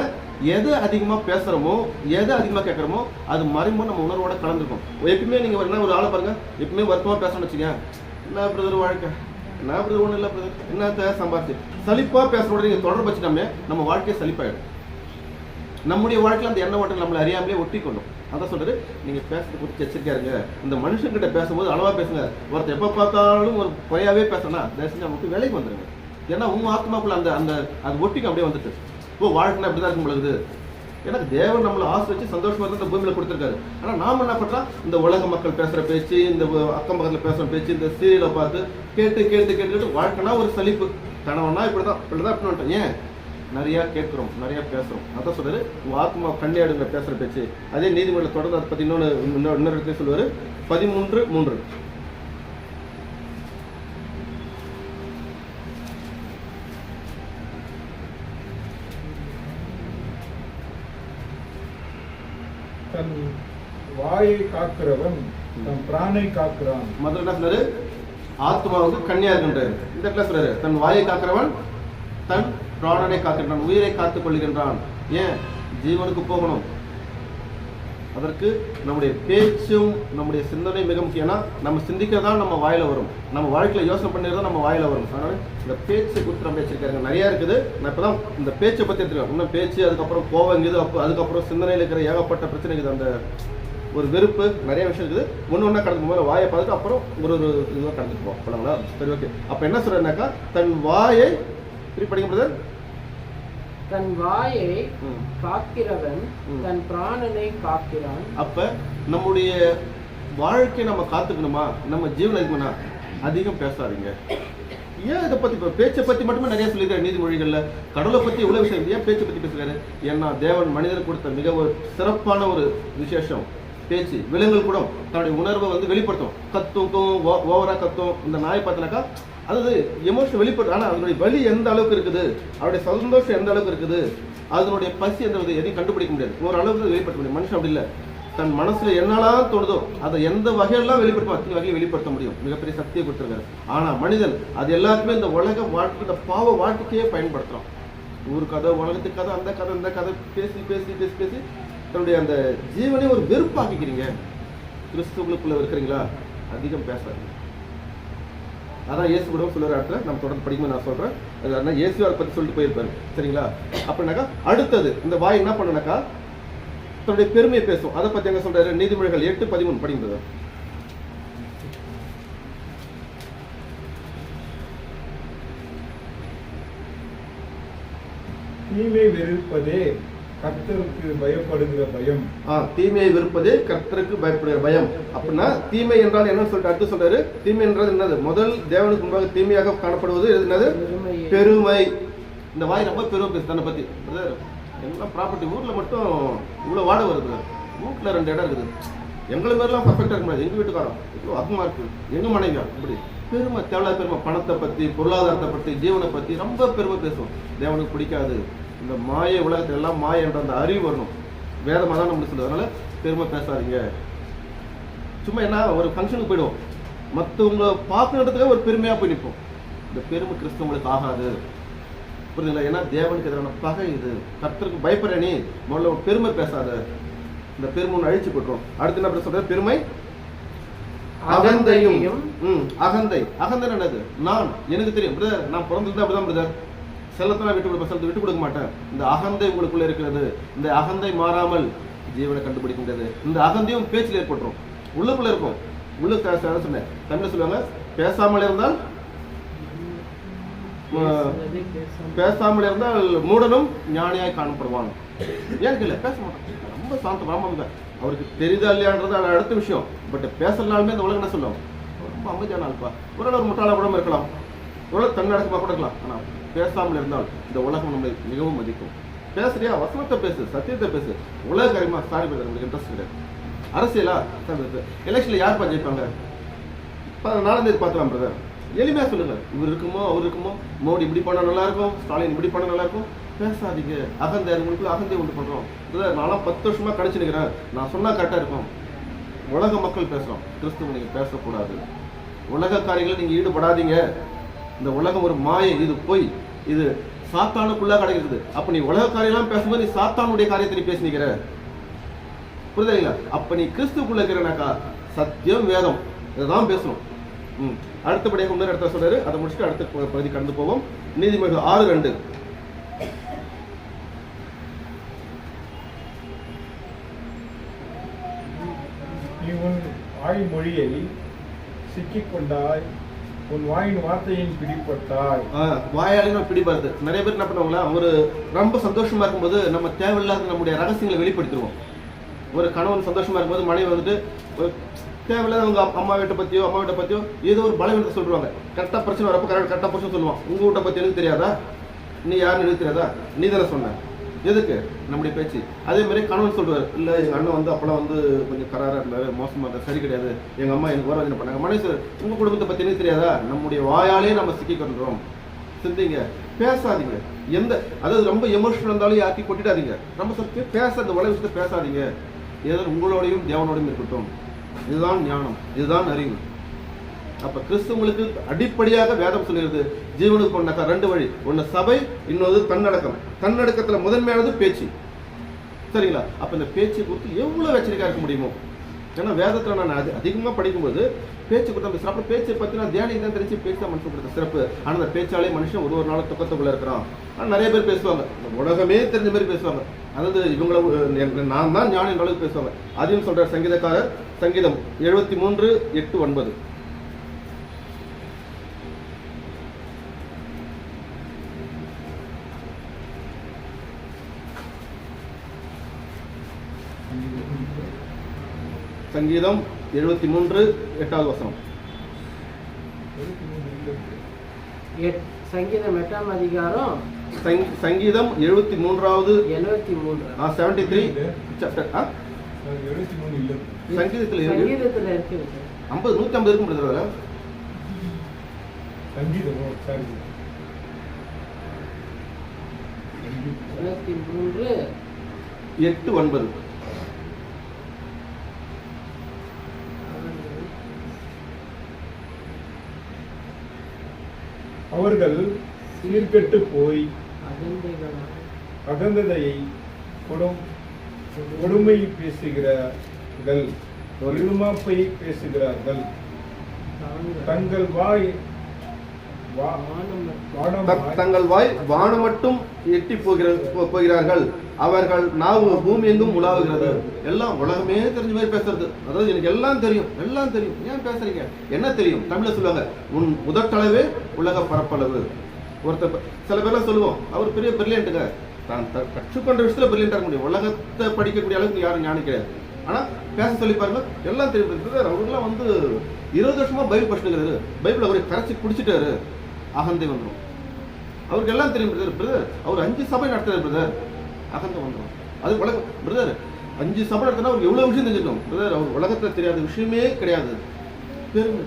எது அதிகமாக பேசுகிறோமோ, எது அதிகமாக கேட்குறோமோ அது மறைமுக நம்ம உணர்வோட கலந்துருக்கும். எப்பவுமே நீங்கள் என்ன ஒரு ஆளை பாருங்க, எப்பவுமே வருத்தமாக பேசணும்னு வச்சுங்க, என்ன பிரதர் வாழ்க்கை, என்ன பிரதர் ஒன்றும் இல்லை பிரதர், என்னத்த சம்பாதிச்சு சலிப்பாக பேசுறோட நீங்கள் தொடர்பு வச்சுட்டோமே நம்ம வாழ்க்கையை சலிப்பாயிடும். நம்முடைய வாழ்க்கையில் அந்த எண்ண ஓட்டம் நம்மளை அறியாமலே ஒட்டி கொள்ளும். அதான் சொல்றது, நீங்க பேசுறது குறித்து எச்சரிக்கையா இருங்க. இந்த மனுஷன்கிட்ட பேசும்போது அளவா பேசுங்க. ஒருத்தர் எப்ப பார்த்தாலும் ஒரு குறையாவே பேசணும்னா தயவு செஞ்சு நமக்கு வேலைக்கு வந்துருங்க. ஏன்னா உங்க ஆத்மாக்குள்ள அந்த அந்த அது ஒட்டிக்கு அப்படியே வந்துட்டு வாழ்க்கைனா அப்படிதான் இருக்கும் பொழுது. எனக்கு தேவன் நம்மளை ஆசை வச்சு சந்தோஷமா இந்த பூமியில கொடுத்துருக்காரு. ஆனா நாம என்ன பண்றோம், இந்த உலக மக்கள் பேசுற பேச்சு, இந்த அக்கம் பக்கத்துல பேசுற பேச்சு, இந்த சீரியலை பார்த்து கேட்டு கேட்டு கேட்டு வாழ்க்கைனா ஒரு சலிப்பு. கணவனா இப்படிதான் இப்படிதான். ஏன்? நிறைய கேட்கிறோம், நிறைய பேசுறோம். அதான் சொல்றாரு, உங்க ஆத்மா கண்ணியாடுங்க பேசுற பேச்சு. அதே நீதிமன்றம் தொடர்ந்து அதை பத்தி இன்னொரு இடத்துல சொல்லுவாரு. 13:3. தன் வாயை காக்கிறவன் தன் பிராணை காக்கிறான். முதல்ல என்ன சொன்னாரு? ஆத்மாவுக்கு கண்ணியா இருக்கின்றாரு. இந்த இடத்துல சொல்றாரு, தன் வாயை காக்கிறவன் தன் பிராணனை காக்கின்றான், உயிரை காத்துக் கொள்கின்றான். ஏன்? ஜீவனுக்கு போகணும். அதற்கு நம்முடைய பேச்சும் நம்முடைய சிந்தனை மிக முக்கியம்னா நம்ம சிந்திக்கிறதா நம்ம வாயில வரும், நம்ம வாழ்க்கையில யோசனை பண்ணிருந்தா நம்ம வாயில வரும். அதனால இந்த பேச்சை குறித்து நம்ம பேச்சிருக்காங்க நிறைய இருக்குது. நான் இப்பதான் இந்த பேச்சை பத்தி எடுத்துருக்கேன். இன்னும் பேச்சு, அதுக்கப்புறம் கோவங்குது, அதுக்கப்புறம் சிந்தனையில் இருக்கிற ஏகப்பட்ட பிரச்சனை இருக்குது. அந்த ஒரு வெறுப்பு நிறைய விஷயம் இருக்குது. ஒன்று கடந்து போது வாயை பார்த்துட்டு அப்புறம் ஒரு இதுவாக கடந்துட்டு போவோம். சொல்லுங்களா? சரி, ஓகே. அப்ப என்ன சொல்றேன்னாக்கா தன் வாயை படிக்கப்படுது, தன் வாயை காக்கிறவன் தன் பிராணனை காக்கிறான். அப்ப நம்முடைய வாழ்க்கையை நம்ம காத்துக்கணுமா, நம்ம ஜீவன் இருக்கணும்னா அதிகம் பேசாதீங்க. ஏன் இதை பத்தி பேச்சை பத்தி மட்டுமே நிறைய சொல்லியிருக்காரு நீதிமொழிகள்ல. கடவுளை பத்தி எவ்வளவு விஷயம், ஏன் பேச்சை பத்தி பேசுறாரு? ஏன்னா தேவன் மனிதனுக்கு கொடுத்த மிக ஒரு சிறப்பான ஒரு விசேஷம் பேச்சு. விலங்குகள் கூட தன்னுடைய உணர்வை வந்து வெளிப்படுத்தும், கத்தும், ஓவரா கத்தும். இந்த நாயை பார்த்தினாக்கா அதாவது எமோஷன் வெளிப்படுத்தும். ஆனா அதனுடைய வலி எந்த அளவுக்கு இருக்குது, அவருடைய சந்தோஷம் எந்த அளவுக்கு இருக்குது, அதனுடைய பசி என்ற எதையும் கண்டுபிடிக்க முடியாது, ஒரு அளவுக்கு வெளிப்படுத்த முடியும். மனுஷன் அப்படி இல்லை, தன் மனசுல என்னெல்லாம் தோணுதோ அதை எந்த வகையெல்லாம் வெளிப்படுத்தும், அத்தனை வகையை வெளிப்படுத்த முடியும். மிகப்பெரிய சக்தியை கொடுத்துருக்காரு. ஆனா மனிதன் அது எல்லாத்துக்குமே இந்த உலக வாழ்க்கை, இந்த பாவ வாழ்க்கையே பயன்படுத்துறான். ஒரு கதை, உலகத்துக்கு கதை, அந்த கதை, இந்த கதை பேசி பேசி பேசி பேசி தன்னுடைய அந்த ஜீவனை ஒரு வெறுப்பாக்கிக்கிறீங்க. கிறிஸ்துவுக்குள்ள இருக்கிறீங்களா? அதிகம் பேசாதீங்க. அதான் இயேசு கூட சொல்லுற இடத்துல நம்ம தொடர்ந்து படிக்கும்போது நான் சொல்றேன். அது இயேசு அதை பத்தி சொல்லிட்டு போயிருப்பாரு. சரிங்களா? அப்படின்னாக்கா அடுத்தது இந்த வாய் என்ன பண்ணுனாக்கா தன்னுடைய பெருமையை பேசும். அதை பத்தி எங்க சொல்றாரு? நீதிமொழிகள் 8:13 படிக்கிறது. தீமை வெறுப்பதே கர்த்தருக்கு பயப்படுகிற பயம். தீமையை வெறுப்பதே கர்த்தருக்கு பயப்படுகிற பயம். அப்படின்னா தீமை என்றால் என்ன சொல்லிட்டு அடுத்து சொல்றாரு? தீமை என்றால் என்னது? முதல் தேவனுக்கு முன்பாக தீமையாக காணப்படுவது என்னது? பெருமை. இந்த வாய் ரொம்ப பெருமை பேசு தன்னை பத்தி. எல்லாம் ப்ராப்பர்ட்டி ஊர்ல மட்டும் இவ்வளவு வாடகை வருது, வீட்டுல 2 இடம் இருக்குது, எங்களை மாதிரிலாம் பர்ஃபெக்டா இருக்க முடியாது, எங்க வீட்டுக்காரம் இவ்வளவு அதிகமா இருக்கு, எங்க மனைவியா இப்படி பெருமை, தேவையில்லாத பெருமை. பணத்தை பத்தி, பொருளாதாரத்தை பத்தி, ஜீவனை பத்தி ரொம்ப பெருமை பேசும். தேவனுக்கு பிடிக்காது. இந்த மாய உலகத்துல எல்லாம் மாய என்ற அந்த அறிவு வரணும். வேதமாக தான் நம்மளுக்கு சொல்லுது. அதனால பெருமை பேசாதீங்க. சும்மா என்ன ஒரு ஃபங்க்ஷனுக்கு போயிடுவோம், மற்றவங்களை பார்க்கறதுக்காக ஒரு பெருமையா போய் நிற்போம். இந்த பெருமை கிறிஸ்தவங்களுக்கு ஆகாது. புரியுதுங்களா? ஏன்னா தேவனுக்கு எதிரான பகை இது. கர்த்தருக்கு பயப்படுற நீ முதல்ல ஒரு பெருமை பேசாத. இந்த பெருமை அழிச்சு போட்டுரும். அடுத்து என்ன சொல்ற? பெருமை அகந்தையும். அகந்தை. அகந்தை என்னது? நான், எனக்கு தெரியும் பிரதர், நான் பிறந்திருந்தா அப்படிதான் பிரதர், செல்லத்தை விட்டு கொடுப்பேன், செல்லத்தை விட்டு கொடுக்க மாட்டேன். இந்த அகந்தை உங்களுக்குள்ள இருக்கிறது. இந்த அகந்தை மாறாமல் ஜீவனை கண்டுபிடிக்க முடியாது. இந்த அகந்தையும் பேச்சில் ஏற்பட்டுரும், உள்ளுக்குள்ள இருக்கும். உள்ளுக்கு சொன்னேன், தமிழ்ல சொல்லுவாங்க, பேசாமல் இருந்தால் மூடனும் ஞானியாய் காணப்படுவான். ஏன் இல்லை? பேச மாட்டான், ரொம்ப சாந்தம். அவருக்கு தெரியுதா இல்லையான்றது அடுத்த விஷயம். பட் பேசலாலுமே இந்த உலகம் என்ன சொல்லுவோம்? ரொம்ப அமைதியான ஆள்பா. ஒரு முட்டாள கூட இருக்கலாம், ஒரு தன்னடக்கமாக கூட இருக்கலாம். ஆனால் பேசாமல் இருந்தால் இந்த உலகம் நம்மளை மிகவும் மதிக்கும். பேசுறியா? வசனத்தை பேசு, சத்தியத்தை பேசு. உலக காரியமா சாரி பேச நம்மளுக்கு இன்ட்ரெஸ்ட் கிடையாது. அரசியலா? எலெக்ஷன்ல யார் ஜெயிப்பாங்க? 4ஆம் தேதி பார்க்கலாம் பிரதர். எளிமையா சொல்லுங்க. இவர் இருக்குமோ, அவர் இருக்குமோ, மோடி இப்படி பண்ணா நல்லா இருக்கும், ஸ்டாலின் இப்படி பண்ண நல்லா இருக்கும். பேசாதீங்க. அகந்தை, உங்களுக்கு அகந்தை உண்டு பண்றோம். நான்லாம் 10 வருஷமா கழிச்சு நிற்கிறேன், நான் சொன்னா கரெக்டா இருக்கும். உலக மக்கள் பேசுறோம், கிறிஸ்துவ நீங்க பேசக்கூடாது. உலக காரியங்களை நீங்க ஈடுபடாதீங்க. இந்த உலகம் ஒரு மாயை, இது போய் இது சாத்தானுக்குள்ள கிடைக்கிறது. அப்ப நீ உலக காரியெல்லாம் பேசும்போது நீ சாத்தானுடைய காரியத்தை நீ பேசினிக்கிற. புரியுதுங்களா? அப்ப நீ கிறிஸ்துக்குள்ள இருக்கிறனாக்கா சத்தியம், வேதம் இதைதான் பேசணும். அடுத்தபடியாக இன்னொரு இடத்துல சொல்றாரு, அதை முடிச்சுட்டு அடுத்த பகுதி கடந்து போவோம். நீதிமொழிகள் 6:2. நீ உன் வாய் மொழியை சிக்கிக்கொண்டாய், உன் வாயின் வார்த்தையின் பிடிப்பட்டாய். வாயாலையும் பிடிப்பாரு. நிறைய பேர் என்ன பண்ணுவாங்களா, ஒரு ரொம்ப சந்தோஷமா இருக்கும்போது நம்ம தேவையில்லாத நம்முடைய ரகசியங்களை வெளிப்படுத்திடுவோம். ஒரு கணவன் சந்தோஷமா இருக்கும்போது மனைவி வந்துட்டு தேவையில்லாத அவங்க அம்மா வீட்டை பத்தியோ ஏதோ ஒரு பலவீனத்தை சொல்லுவாங்க. கரெக்டா பிரச்சனை வரப்போ கரெக்டா பிரச்சனை சொல்லுவான். உங்க வீட்டை பத்தி எனக்கு தெரியாதா? நீ யாருன்னு எனக்கு தெரியாதா? நீ தானே சொன்ன. எதுக்கு? நம்முடைய பேச்சு. அதே மாதிரி கணவன் சொல்லுவார், இல்லை எங்கள் அண்ணன் வந்து அப்பெல்லாம் வந்து கொஞ்சம் கராராக இருந்தாரு, மோசமாக இருந்தார், சரி கிடையாது, எங்கள் அம்மா எனக்கு வரவஞ்சனை பண்ணாங்க. மனைவி உங்கள் குடும்பத்தை பற்றி எனக்கு தெரியாதா? நம்முடைய வாயாலே நம்ம சிக்கிக்கிறோம். சிந்திங்க, பேசாதீங்க. அதாவது ரொம்ப எமோஷனல் இருந்தாலும் யாருக்கும் கொட்டிடாதீங்க. ரொம்ப சத்தியம் பேச, அந்த உலக விஷயத்தை பேசாதீங்க. ஏதோ உங்களோடையும் தேவனோடையும் இருக்கட்டும். இதுதான் ஞானம், இதுதான் அறிவு. அப்ப கிறிஸ்துவங்களுக்கு அடிப்படையாக வேதம் சொல்லுகிறது, ஜீவனுக்கு போனாக்கா 2 வழி. ஒன்னு சபை, இன்னொரு தன்னடக்கம். தன்னடக்கத்துல முதன்மையானது பேச்சு. சரிங்களா? அப்ப இந்த பேச்சை குறித்து எவ்வளவு எச்சரிக்கையா இருக்க முடியுமோ. ஏன்னா வேதத்துல நான் அதிகமா படிக்கும்போது பேச்சு கொடுத்தா பேசுறேன். அப்புறம் பேச்சை பத்தி நான் தியானம் தான் தெரிஞ்சு பேச மனுஷன் கொடுத்த சிறப்பு. ஆனா அந்த பேச்சாலே மனுஷன் ஒரு நாள் துக்கத்துக்குள்ள இருக்கிறான். ஆனா நிறைய பேர் பேசுவாங்க, உலகமே தெரிஞ்ச மாதிரி பேசுவாங்க. அதாவது இவங்கள நான் தான் ஞானம் என்ற அளவுக்கு பேசுவாங்க. அதையும் சொல்ற சங்கீதக்காரர், சங்கீதம் 73:8-9. சங்கீதம் 73:8. சங்கீதம் 8ஆம் அதிகாரம் சங்கீதம் 73வது 73 73 சாப்டர் 73 இல்ல. சங்கீதத்தில் இருக்கு. சங்கீதத்துல இருக்குது சார். 50 150 இருக்கும் பிரதர். அதுல சங்கீதமோ சாரி 73 8 9 அவர்கள் சீர்கெட்டு போய் அகந்தைகளாக அகந்ததையை கொடுமை பேசுகிறார்கள், இருமாப்பை பேசுகிறார்கள். தங்கள் வாய் தங்கள் வாய் வானம் மட்டும் எட்டி போகிறார்கள், அவர்கள் நாவு பூமி எங்கும் உலாவுகிறது. எல்லாம் உலகமே தெரிஞ்ச மாதிரி பேசுறது. அதாவது எனக்கு எல்லாம் தெரியும், எல்லாம் தெரியும், ஏன் பேசுறீங்க? என்ன தெரியும்? தமிழ்ல சொல்லுவாங்க, உன் முதற்றளவே உலக பரப்பளவு. ஒருத்தர் சில பேர்லாம் சொல்லுவோம், அவர் பெரிய பிரில்லியன்ட்டுங்க, தான் கற்றுக்கொண்ட விஷயத்துல பிரில்லியண்டா இருக்க முடியும், உலகத்தை படிக்கக்கூடிய அளவுக்கு யாரும் ஞானம் கிடையாது. ஆனா பேச சொல்லி பாருங்க, எல்லாம் தெரியும். அவருக்குலாம் 20 வருஷமா பைபிள் படிச்சுக்கிறாரு, பைபிள் அவரை கரைச்சி குடிச்சிட்டாரு, அகந்தை வந்துடும். அவருக்கு எல்லாம் தெரியும் பிரதர். அவர் 5 சபை நடத்துறாரு பிரதர், அகந்தை வந்துடும். அது உலகம் பிரதர். 5 சபை நடத்தினா அவருக்கு எவ்வளவு விஷயம் தெரிஞ்சுக்கணும் பிரதர். அவர் உலகத்துல தெரியாத விஷயமே கிடையாது.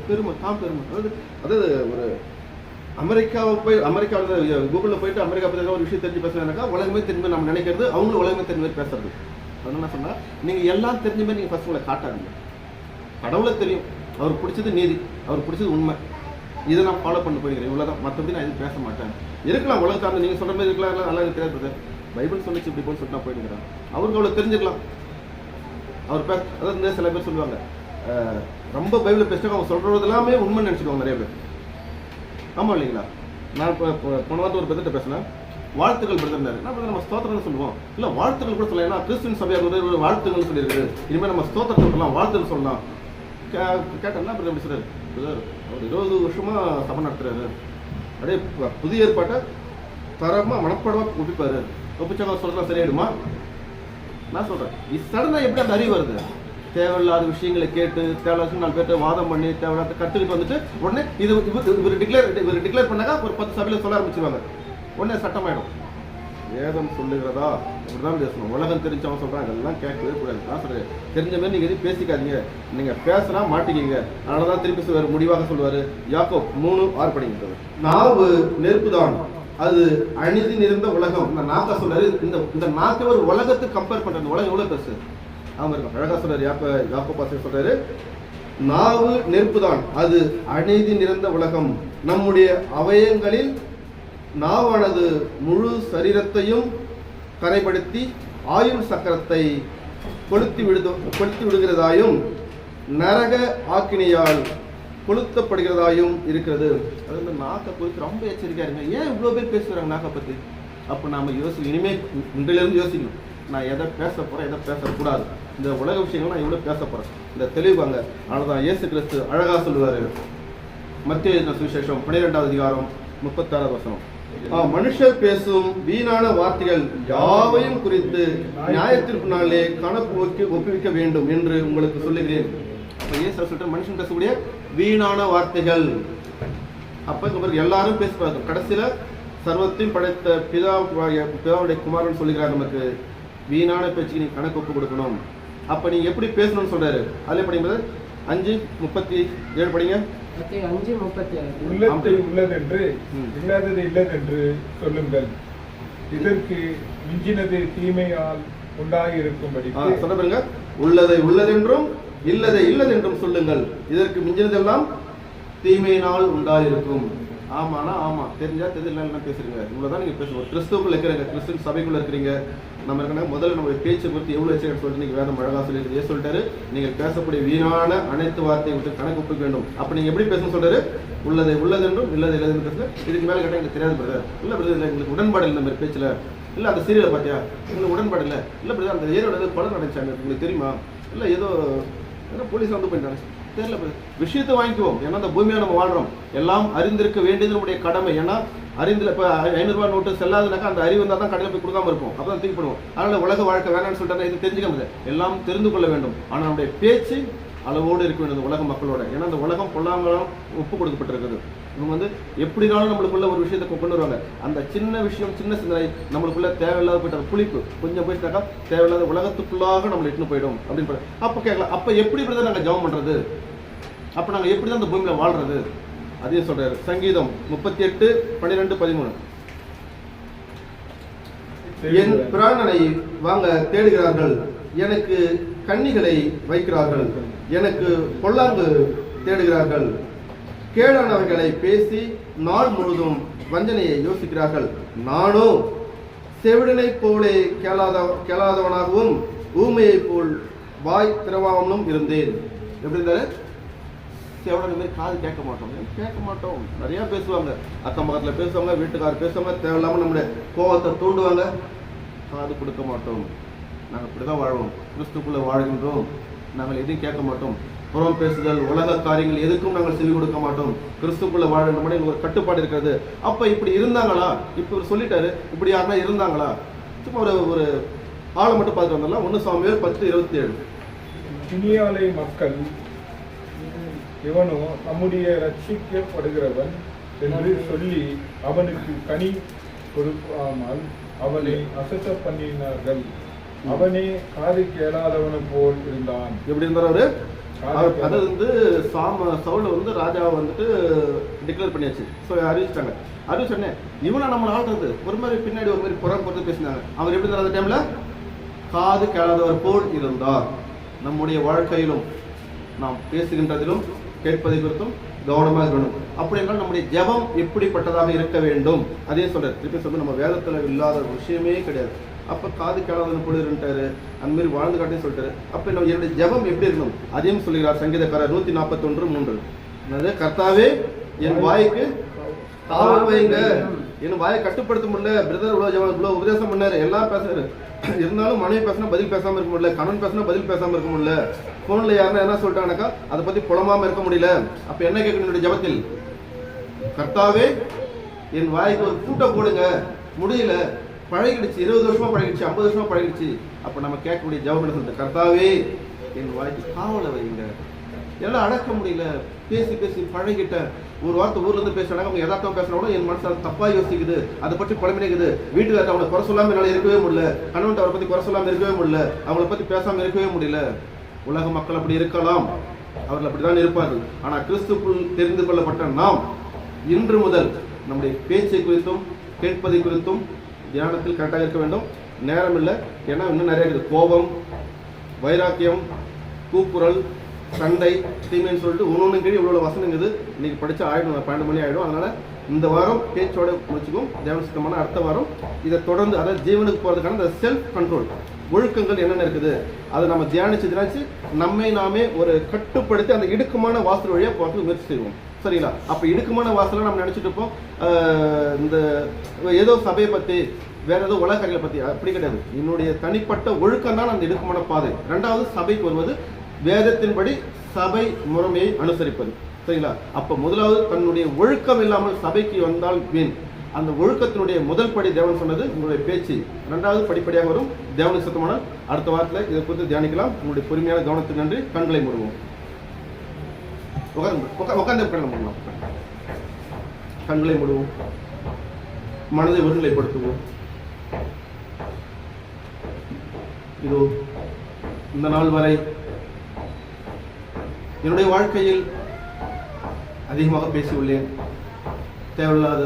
பெருமை தான் பெருமை. அதாவது ஒரு அமெரிக்காவில் கூகுளில் போயிட்டு அமெரிக்கா பற்றி ஒரு விஷயம் தெரிஞ்சு பேசுறாங்கனாக்கா உலகமே தெரிஞ்சு நம்ம நினைக்கிறது, அவங்களும் உலகமே தெரிஞ்ச மாதிரி பேசுறது. அதனால என்ன சொன்னா, நீங்க எல்லாம் தெரிஞ்ச மாதிரி நீங்க ஃபர்ஸ்ட் உங்களை காட்டாதீங்க. கடவுளை தெரியும், அவருக்கு பிடிச்சது நீதி, அவருக்கு பிடிச்சது உண்மை, இதை நான் ஃபாலோ பண்ணி போயிருக்கிறேன், இவ்வளோதான். மற்றபடி நான் எதுவும் பேச மாட்டேன். இருக்கலாம் உலகத்தாந்து நீங்கள் சொல்கிற மாதிரி இருக்கலாம், நல்லா தெரியாது. பைபிள் சொல்லிச்சு இப்படி போன்னு சொல்லிட்டு நான் போயிருக்கிறேன். அவருக்கு அவ்வளோ தெரிஞ்சுக்கலாம். அவர் அதாவது சில பேர் சொல்லுவாங்க, ரொம்ப பைபிள் பேசுகிறாங்க, அவங்க சொல்கிறது எல்லாமே உண்மை நினச்சிக்குவாங்க நிறைய பேர். ஆமாம் இல்லைங்களா? நான் இப்போ போன வாரத்தை ஒரு பிரதர்கிட்ட பேசினேன், வாழ்த்துக்கள் பிரதர்னாரு. என்ன பிரதர் நம்ம ஸ்தோத்திரம்னு சொல்லுவோம், இல்லை வாழ்த்துக்கள் கூட சொல்லலாம், ஏன்னா கிறிஸ்டின் சபையாக ஒரு வாழ்த்துக்கள் சொல்லியிருக்குது, இனிமேல் நம்ம ஸ்தோத்திரத்தை சொல்லலாம், வாழ்த்துக்கள் சொல்லலாம். கேட்டேன், என்ன பிரதர் அப்படி சொல்றாரு? பிரதர் அவர் 20 வருஷமா சபை நடத்துறாரு, அப்படியே புதிய ஏற்பாட்டை தரமாக மனப்பாடமாக ஒப்பிப்பாரு, ஒப்பிச்சாங்க சொல்றதெல்லாம் சரியாயிடுமா? நான் சொல்றேன், சடனாக எப்படி அந்த அறிவு வருது? தேவையில்லாத விஷயங்களை கேட்டு தேவையில்லாத 4 பேர்ட்ட வாதம் பண்ணி தேவையில்லாத கற்றுக்கிட்டு வந்துட்டு உடனே இவர் டிக்ளேர் பண்ணாக்கா ஒரு 10 சபையில சொல்ல ஆரம்பிச்சிருவாங்க, உடனே சட்டமாயிடும். வேதம் சொல்லுகிறதா இப்படிதான் பேசணும். உலகம் தெரிஞ்சவங்க சொல்றாங்க, இதெல்லாம் கேட்கவே கூடாது. நான் சொல்றேன், தெரிஞ்ச மாதிரி நீங்க எதுவும் பேசிக்காதீங்க, நீங்க பேசினா மாட்டிக்கிங்க. அதனாலதான் திருப்பி சொல்வாரு, முடிவாக சொல்லுவாரு, யாக்கோப் 3:6 படிக்கிறது. நாவு நெருப்புதான், அது அணிதி நிறைந்த உலகம். இந்த நாக்கா சொல்றாரு, இந்த நாக்கை ஒரு உலகத்துக்கு கம்பேர் பண்றது. உலகம் எவ்வளவு பெருசு அவங்க இருக்கும். அழகா சொல்றாரு யாக்கோப் பாஸ்டர் சொல்றாரு, நாவு நெருப்புதான், அது அநீதி நிறைந்த உலகம். நம்முடைய அவயங்களில் நாவானது முழு சரீரத்தையும் கரைப்படுத்தி ஆயுள் சக்கரத்தை கொளுத்தி விடுகிறதாயும் நரக ஆக்கினியால் கொளுத்தப்படுகிறதாயும் இருக்கிறது. அது இந்த நாக்கை குறித்து ரொம்ப எச்சரிக்கையா இருங்க. ஏன் இவ்வளவு பேர் பேசுறாங்க நாக்கை பத்தி? அப்ப நாம இனிமே இன்றிலிருந்து யோசிக்கணும், நான் எதை பேச போறேன், எதை பேசக்கூடாது, இந்த உலக விஷயங்கள் நான் எவ்வளவு பேச போறேன், இந்த தெளிவாங்க. அதனாலதான் இயேசு கிறிஸ்து அழகா சொல்லுவாரு, மத்தேயு சுவிசேஷம் 12வது அதிகாரம் 36வது வசனம், மனுஷர் பேசும் வீணான வார்த்தைகள் யாவையும் குறித்து நியாயத்திற்கு நாளே கணக்கு ஒப்புவிக்க வேண்டும் என்று உங்களுக்கு சொல்லுகிறேன். அப்ப இயேசு சொல்லிட்டு மனுஷன் பேசக்கூடிய வீணான வார்த்தைகள். அப்ப எல்லாரும் பேசுவாங்க. கடைசியில சர்வத்தையும் படைத்த பிதாவுடைய குமாரன் சொல்லுகிறார் நமக்கு, வீணான பேச்சுக்கு நீ கணக்கு ஒப்பு கொடுக்கணும். அப்ப நீங்க எப்படி பேசணும்னு சொல்றாரு. அதுல படிக்கும்போது 5:37 படிங்க. 5:37 உள்ளத்தை உள்ளதென்று இல்லாதது இல்லதென்று சொல்லுங்கள், இதற்கு மிஞ்சினது தீமையால் உண்டாயிருக்கும்படி. சொல்ல பாருங்க, உள்ளதை உள்ளதென்றும் இல்லதை இல்லதென்றும் சொல்லுங்கள், இதற்கு மிஞ்சினதெல்லாம் தீமையினால் உண்டாயிருக்கும். ஆமாண்ணா ஆமா, தெரிஞ்சா தெரியல பேசுறீங்க, இவ்வளவுதான் நீங்க பேசணும். ஒரு கிறிஸ்துக்குள்ள இருக்கிறீங்க, கிறிஸ்டின் சபைக்குள்ள இருக்கிறீங்க, நம்ம இருக்கணும். முதல்ல நம்ம பேச்சை குறித்து எவ்வளவு எச்சரிக்கை சொல்லிட்டு நீங்க வேதம் அழகா சொல்லி சொல்லிட்டாரு, நீங்கள் பேசக்கூடிய வீணான அனைத்து வார்த்தையை விட்டு கணக்கு ஒப்புக்க வேண்டும். அப்ப நீங்க எப்படி பேசணும் சொல்றாரு, உள்ளதை உள்ளதென்றும் இல்லதை இல்லதென்று பேசுங்க. இதுக்கு மேல கேட்டா எனக்கு தெரியாது பிரதர், இல்ல பிரதர் இல்லை எங்களுக்கு உடன்பாடு இல்லை இந்த மாதிரி பேச்சுல, இல்ல அந்த சீரியலை பாத்தியா உங்களுக்கு உடன்பாடு இல்லை, இல்ல பிரதர் அந்த ஏரியோட படம் நடந்துச்சாங்க உங்களுக்கு தெரியுமா, இல்ல ஏதோ போலீஸ் வந்து போயிட்டாங்க தெரியல பிரதர். விஷயத்தை வாங்கிக்குவோம், ஏன்னா அந்த பூமியை நம்ம வாழ்றோம், எல்லாம் அறிந்திருக்க வேண்டியது நம்முடைய கடமை. ஏன்னா அறிந்தில் இப்போ 500 ரூபாய் நோட்டு செல்லாதுனாக்கா அந்த அறிவு வந்தால் தான் கடையில் போய் கொடுக்காம இருப்போம், அப்போ தான் தூக்கி போடுவோம். அதனால உலக வாழ்க்கை வேணாம்னு சொல்லிட்டு இது தெரிஞ்சுக்க முடியாது, எல்லாம் தெரிந்து கொள்ள வேண்டும். ஆனால் நம்முடைய பேச்சு அளவோடு இருக்க வேண்டும் உலக மக்களோட. ஏன்னா அந்த உலகம் பொல்லாங்கலாம் ஒப்பு கொடுக்கப்பட்டிருக்குது. இவங்க வந்து எப்படினாலும் நம்மளுக்குள்ள ஒரு விஷயத்தை கொண்டு வருவாங்க. அந்த சின்ன விஷயம், சின்ன சிந்தனை நம்மளுக்குள்ள தேவையில்லாத போயிட்டு புளிப்பு கொஞ்சம் போயிட்டாக்கா தேவையில்லாத உலகத்துக்குள்ளாக நம்மளை இட்டுன்னு போயிடும் அப்படின்னு. அப்போ கேட்கலாம், அப்போ எப்படி தான் நாங்கள் ஜெபம் பண்ணுறது, அப்போ நாங்கள் எப்படி தான் அந்த பூமியில் வாழ்றது? அதையும் சொல்றாரு. சங்கீதம் 38:12-13. என் பிராணனை வாங்க தேடுகிறார்கள், எனக்கு கன்னிகளை வைக்கிறார்கள், எனக்கு பொல்லாங்கு தேடுகிறார்கள், கேடானவைகளை பேசி நாள் முழுதும் வஞ்சனையை யோசிக்கிறார்கள். நானோ செவிடனை போலே கேளாதவனாகவும் ஊமையை போல் வாய் திறவாமலும் இருந்தேன். எப்படி இருந்தாரு? செவிடனை மாதிரி காது கேட்க மாட்டோம். நிறைய பேசுவாங்க, அக்கம் பக்கத்தில் பேசுவாங்க, வீட்டுக்காரர் பேசுவாங்க, தேவையில்லாமல் நம்முடைய கோபத்தை தூண்டுவாங்க. காது கொடுக்க மாட்டோம். நாங்கள் இப்படிதான் வாழ்வோம், கிறிஸ்துக்குள்ள வாழ்கின்றோம், நாங்கள் எதையும் கேட்க மாட்டோம். புறம் பேசுதல், உலக காரியங்கள் எதுக்கும் நாங்கள் செவி கொடுக்க மாட்டோம். கிறிஸ்துக்குள்ள வாழ்கின்ற மாதிரி ஒரு கட்டுப்பாடு இருக்கிறது. அப்ப இப்படி இருந்தாங்களா? இப்ப சொல்லிட்டாரு, இப்படி யாருன்னா இருந்தாங்களா? சும்மா ஒரு ஆளை மட்டும் பார்த்துட்டு வந்துடலாம். 1 சாமுவேல் 10:27. கினியாலை மக்கள் இவனோ நம்முடைய ரட்சிக்கப்படுகிறவன் என்று சொல்லி அவனுக்கு கனி கொடுக்காமல் அவனை அசத்த பண்ணினார்கள். அவனே காது கேளாதவனு போல் இருந்தான். எப்படி இருந்தார் அவரு? அது வந்து சவுல வந்து ராஜாவை வந்துட்டு டிக்ளேர் பண்ணியாச்சு. ஸோ அறிவிச்சிட்டாங்க. இவனை நம்மளை ஆள்றது ஒரு மாதிரி பின்னாடி ஒரு மாதிரி புறம் பொறுத்து பேசினாங்க. அவர் எப்படி இருந்தார் அந்த டைம்ல? காது கேளாதவர் போல் இருந்தார். நம்முடைய வாழ்க்கையிலும் நாம் பேசுகின்றதிலும் கேட்பதை குறித்தும் கவனமாக இருக்கணும். அப்படி என்றால் நம்முடைய ஜெபம் எப்படிப்பட்டதாக இருக்க வேண்டும்? அதே திருப்பி சொல்ல நம்ம வேதத்துல இல்லாத ஒரு விஷயமே கிடையாது. அப்ப காது கேளாதவன் போல இருந்துட்டாரு, அந்த மாதிரி வாழ்ந்து காட்டி சொல்லிட்டாரு. அப்ப என்னுடைய ஜெபம் எப்படி இருக்கணும்? அதையும் சொல்லுகிறார் சங்கீதக்காரர் 141:3. கர்த்தாவே என் வாய்க்கு காவல் வைங்க. என் வாயை கட்டுப்படுத்த முடியல. பிரதர் இவ்வளவு உபதேசம் பண்ணாரு, எல்லாம் பேசுறாரு, இருந்தாலும் மனைவி பேசினா பதில் பேசாம இருக்க முடியல, கணவன் பேசினா பதில் பேசாம இருக்க முடியல, போன்ல யாருன்னா என்ன சொல்லிட்டாங்கனாக்கா அதை பத்தி புலமாம இருக்க முடியல. அப்ப என்ன கேட்கணும் என்னுடைய ஜெபத்தில்? கர்த்தாவே என் வாய்க்கு ஒரு கூட்ட போடுங்க. முடியல, பழகிடுச்சு, 20 வருஷமா பழகிடுச்சு, 50 வருஷமா பழகிடுச்சு. அப்ப நம்ம கேட்கக்கூடிய ஜெபம் என்ன சொல்றது? கர்த்தாவே என் வாய்க்கு காவலை வைங்க. எல்லாம் அடக்க முடியல, பேசி பேசி பழகிட்ட. ஒரு வார்த்தை ஊர்ல இருந்து பேசுறாங்க, அவங்க யதார்த்தம் பேசுறோட என் மனசு தப்பா யோசிக்குது, அதை பற்றி குழம்பினேக்குது. வீட்டுக்காரர் அவங்களை குறை சொல்லாம என்னால இருக்கவே முடியல, கணவன் அவரை பத்தி குறை சொல்லாம இருக்கவே முடியல, அவங்கள பத்தி பேசாம இருக்கவே முடியல. உலக மக்கள் அப்படி இருக்கலாம், அவர்கள் அப்படிதான் இருப்பார்கள். ஆனா கிறிஸ்துக்குள் தெரிந்து கொள்ளப்பட்ட நாம் இன்று முதல் நம்முடைய பேச்சை குறித்தும் கேட்பதை குறித்தும் தியானத்தில் கரெக்டாக இருக்க வேண்டும். நேரம் இல்லை, ஏன்னா இன்னும் நிறைய இருக்குது. கோபம், வைராக்கியம், கூக்குரல், சண்டை, தீமைன்னு சொல்லிட்டு ஒன்று கீழே இவ்வளோ வசனங்குது. இன்னைக்கு படிச்சா ஆயிடும், 12 மணி ஆயிடும். அதனால இந்த வாரம் பேச்சோட முடிச்சுக்கும். தியான சுத்தமான அடுத்த வாரம் இதை தொடர்ந்து, அதாவது ஜீவனுக்கு போகிறதுக்கான இந்த செல்ஃப் கண்ட்ரோல் ஒழுக்கங்கள் என்னென்ன இருக்குது அதை நம்ம தியானிச்சு நம்மை நாமே ஒரு கட்டுப்படுத்தி அந்த இடுக்கமான வாசல் வழியாக போகிறதுக்கு முயற்சி செய்வோம். சரிங்களா? அப்போ இடுக்கமான வாசலை நம்ம நினச்சிட்டு இருப்போம் இந்த ஏதோ சபையை பற்றி, வேற ஏதோ உலகங்களை பற்றி. அப்படி கிடையாது. என்னுடைய தனிப்பட்ட ஒழுக்கம் தான் அந்த இடுக்கமான பாதை. 2வது சபைக்கு வருவது, வேதத்தின்படி சபை முறைமையை அனுசரிப்பது. சரிங்களா? அப்போ முதலாவது தன்னுடைய ஒழுக்கம் இல்லாமல் சபைக்கு வந்தால் வீண். அந்த ஒழுக்கத்தினுடைய முதல் படி தேவன் சொன்னது உங்களுடைய பேச்சு. 2வது படிப்படியாக வரும் தேவனுக்கு சுத்தமான. அடுத்த வாரத்தில் இதை குறித்து தியானிக்கலாம். உங்களுடைய பொறுமையான கவனத்துக்கு நன்றி. கண்களை மூடுவோம். உட்கார்ந்து பண்ணலாம். கண்களை மூடுவோம். மனதை ஒருநிலைப்படுத்துவோம். இதோ இந்த நாள் வரை என்னுடைய வாழ்க்கையில் அதிகமாக பேசியுள்ளேன். தேவையில்லாத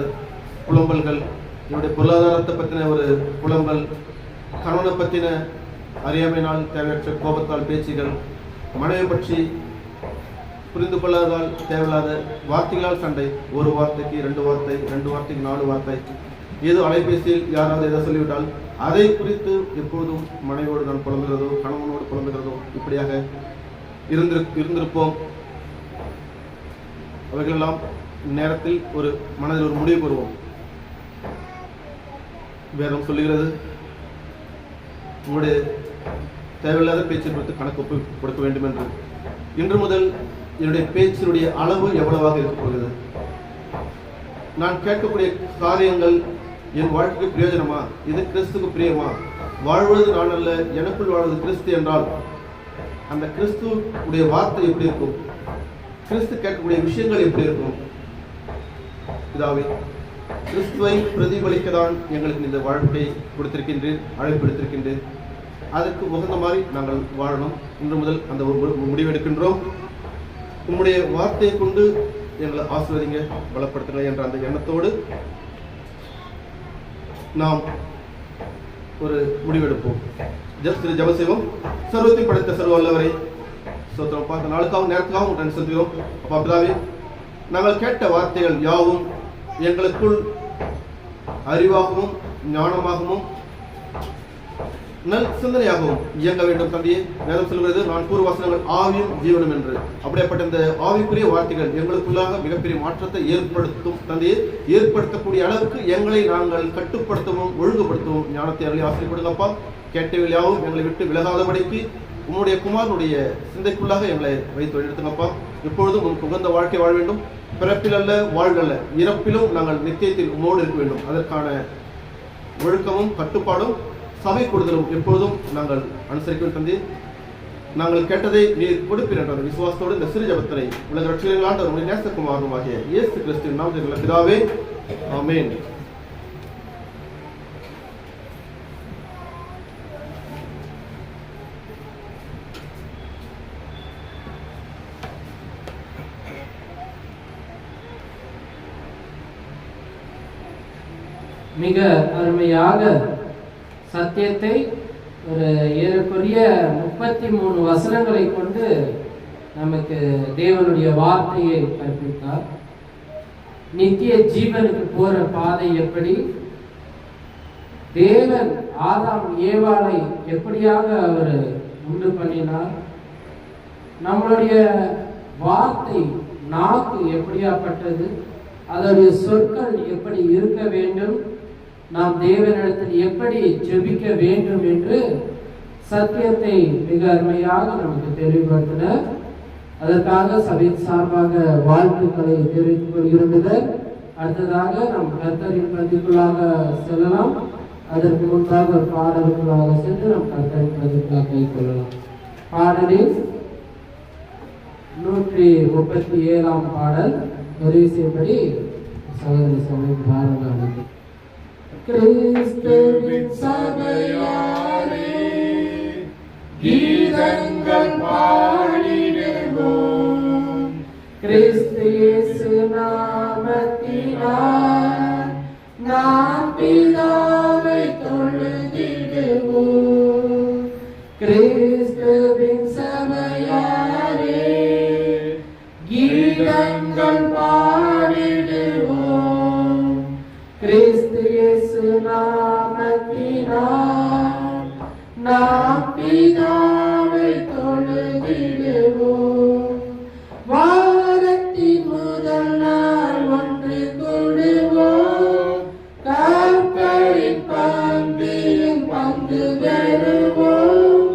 புலம்பல்கள், என்னுடைய பொருளாதாரத்தை பற்றின ஒரு புலம்பல், கணவனை பற்றின அறியாமையினால் தேவையற்ற கோபத்தால் பேச்சுகள், மனைவி பற்றி புரிந்து கொள்ளாததால் தேவையில்லாத வார்த்தைகளால் சண்டை, ஒரு வார்த்தைக்கு 2 வார்த்தை, 2 வார்த்தைக்கு 4 வார்த்தை, ஏதோ அலைபேசியில் யாராவது எதை சொல்லிவிட்டால் அதை குறித்து எப்போதும் மனைவியோடு நான் புலம்புகிறதோ கணவனோடு புலம்புகிறதோ இப்படியாக இருந்திருப்போம். அவைகளெல்லாம் நேரத்தில் ஒரு மனதில் ஒரு முடிவு பெறுவோம். வேதம் சொல்லுகிறது, உங்களுடைய தேவையில்லாத பேச்சை குறித்து கணக்கு கொடுக்க வேண்டும் என்று. இன்று முதல் என்னுடைய பேச்சினுடைய அளவு எவ்வளவாக இருக்க போகிறது? நான் கேட்கக்கூடிய காரியங்கள் என் வாழ்க்கைக்கு பிரயோஜனமா? இது கிறிஸ்துக்கு பிரியமா? வாழ்வது நான் அல்ல, எனக்குள் வாழ்வது கிறிஸ்து என்றால் அந்த கிறிஸ்துவுடைய வார்த்தை எப்படி இருக்கும், கிறிஸ்து கேட்கக்கூடிய விஷயங்கள் எப்படி இருக்கும். இதாவே கிறிஸ்துவை பிரதிபலிக்க தான் எங்களுக்கு இந்த வாழ்க்கை கொடுத்திருக்கின்றேன், அழைப்பு எடுத்திருக்கின்றேன். அதற்கு உகந்த மாதிரி நாங்கள் வாழணும். இன்று முதல் அந்த முடிவெடுக்கின்றோம். உங்களுடைய வார்த்தையை கொண்டு எங்களை ஆசீர்வதிங்க, பலப்படுத்துங்க என்ற அந்த எண்ணத்தோடு நாம் ஒரு முடிவெடுப்போம். திரு ஜபசேவம். சர்வத்தையும் படைத்த சர்வ வல்லவரை ஸ்தோத்திரம்ப்பா. இந்த நாளுக்காகவும் நேரத்துக்காகவும் நன்றி செலுத்துகிறோம். அப்பா பிதாவே, நாங்கள் கேட்ட வார்த்தைகள் யாவும் எங்களுக்குள் அறிவாகவும் ஞானமாகவும் நல் சிந்தனையாகவும் இயங்க வேண்டும் தந்தையே. வேதம் சொல்கிறது, நான் கூறு வசனங்கள் ஆவியும் ஜீவனும் என்று. அப்படிப்பட்ட இந்த ஆவிக்குரிய வார்த்தைகள் எங்களுக்குள்ளாக மிகப்பெரிய மாற்றத்தை ஏற்படுத்தும் தந்தையே. ஏற்படுத்தக்கூடிய அளவுக்கு எங்களை நாங்கள் கட்டுப்படுத்தவும் ஒழுங்குபடுத்தவும் ஞானத்தை அருளி ஆசைப்படுங்கப்பா. கேட்டவைகள் யாவும் எங்களை விட்டு விலகாதபடிக்கு உம்முடைய குமாரனுடைய சிந்தைக்குள்ளாக எங்களை வைத்து வழிநடத்துங்கப்பா. எப்பொழுதும் உமக்கு உகந்த வாழ்க்கை வாழ வேண்டும். பிறப்பில் அல்ல, வாழ்வல்ல, இறப்பிலும் நாங்கள் நித்தியத்தில் உம்மோடு இருக்க வேண்டும். அதற்கான ஒழுக்கமும் கட்டுப்பாடும் சபை கொடுதலும் எப்பொழுதும் நாங்கள் அனுசரிக்க தந்தி. நாங்கள் கேட்டதை நீர் கொடுப்பீர் என்ற விசுவாசத்தோடு இந்த சிறு ஜபத்தினை உலக ரட்சகர்களான ஒரு நேசகுமாரனும் ஆகிய இயேசு கிறிஸ்துவின் நாமத்தில் பிதாவே, ஆமென். மிக அருமையாக சத்தியத்தை ஒரு ஏறக்குறைய 33 வசனங்களை கொண்டு நமக்கு தேவனுடைய வார்த்தையை கற்பித்தார். நித்திய ஜீவனுக்கு போற பாதை எப்படி, தேவன் ஆதாம் ஏவாளை எப்படியாக அவர் உண்டு பண்ணினார், நம்மளுடைய வார்த்தை நாக்கு எப்படியாப்பட்டது, அதனுடைய சொற்கள் எப்படி இருக்க வேண்டும், நாம் தேவனிடத்தில் எப்படி ஜெபிக்க வேண்டும் என்று சத்தியத்தை மிக அருமையாக நமக்கு தெளிவுபடுத்தினார். அதற்காக சபையின் சார்பாக வாழ்த்துக்களை தெரிவித்துக் கொள்கிறோம். அடுத்ததாக நம் கர்த்தரின் பந்திக்குள்ளாக செல்லலாம். அதற்கு முன்பாக ஒரு பாடலுக்குள்ளாக சென்று நம் கர்த்தரின் பந்திக்குள்ளாக கைக்கொள்ளலாம். பாடலில் 137ஆம் பாடல் வரிசைப்படி சகோதரி சபை பாருங்கள். கிறிஸ்துவின் சபையாரே, கீதங்கள் பாடிடுவோம். கிறிஸ்து இயேசு நாமத்தினால் நாம் பிதாவை தொழுதிடுவோம். கிறிஸ்துவின் சபையாரே, கீதங்கள் பாடிடுவோம். கிறிஸ்து இயேசு நாமத்தினால் நாம் பிதாவை தொழுதிடுவோம். வாரத்தின் முதல் நாள் ஒன்று கூடுவோம். கர்த்தரின் பந்தியில் பங்கு பெறுவோம்.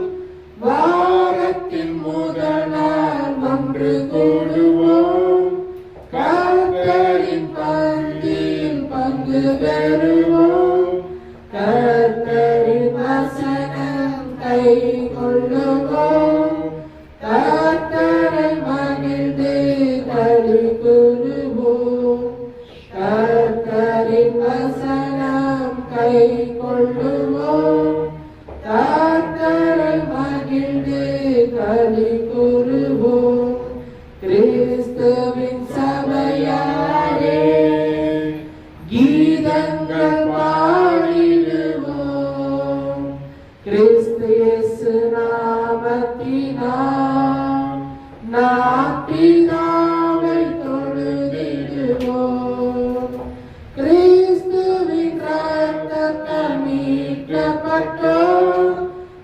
வாரத்தின் முதல் நாள் ஒன்று கூடுவோம். கர்த்தரின் பந்தியில் பங்கு பெறுவோம். கர்த்தரின் வசனம் கைக்கொள்ளுவோம். கர்த்தரை மகிழ்ந்து களி கூறுவோம். கர்த்தரின் வசனம் கைக்கொள்ளுவோம். கர்த்தரை மகிழ்ந்து களி கூறுவோம். கிறிஸ்துவின் சபையாரே, கீதங்கள் பாடிடுவோம். கிறிஸ்து இயேசு நாமத்தினால் நாம் பிதாவை தொழுதிடுவோம். கிறிஸ்துவின் இரத்தத்தால் மீட்கப்பட்டோம்.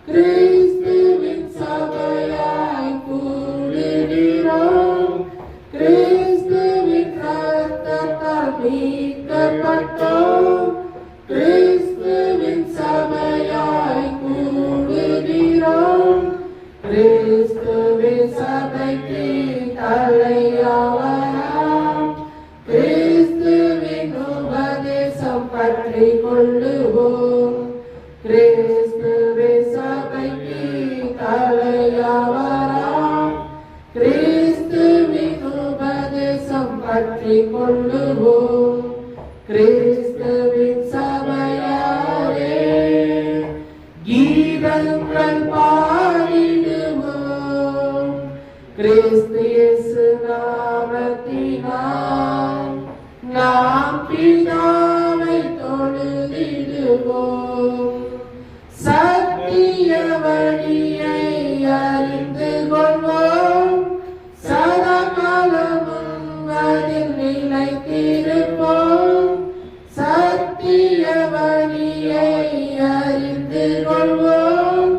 கிறிஸ்துவின் சபையாய் கூடுகிறோம். கிறிஸ்துவின் இரத்தத்தால் மீட்கப்பட்டோம். கிறிஸ்துவின் சபையாய் கூடுகிறோம். கிறிஸ்துவின் சபைக்கு தலையாவராம். கிறிஸ்துவின் உபதேசம் பற்றி கொள்ளுவோம். கிறிஸ்துவின் சபைக்கு தலையாவராம். பற்றிக் கொள்ளுவோம். கிறிஸ்துவின் சபையாரே, கீதங்கள் பாடிடுவோம். கிறிஸ்து இயேசு நாமத்தினால் நாம் பிதாவை தொழுதிடுவோம். சத்திய வழியை அறிந்து கொள்வோம். சதாகாலமும் அதில் நிலைத்திருப்போம். சத்திய வழியை அறிந்து கொள்வோம்.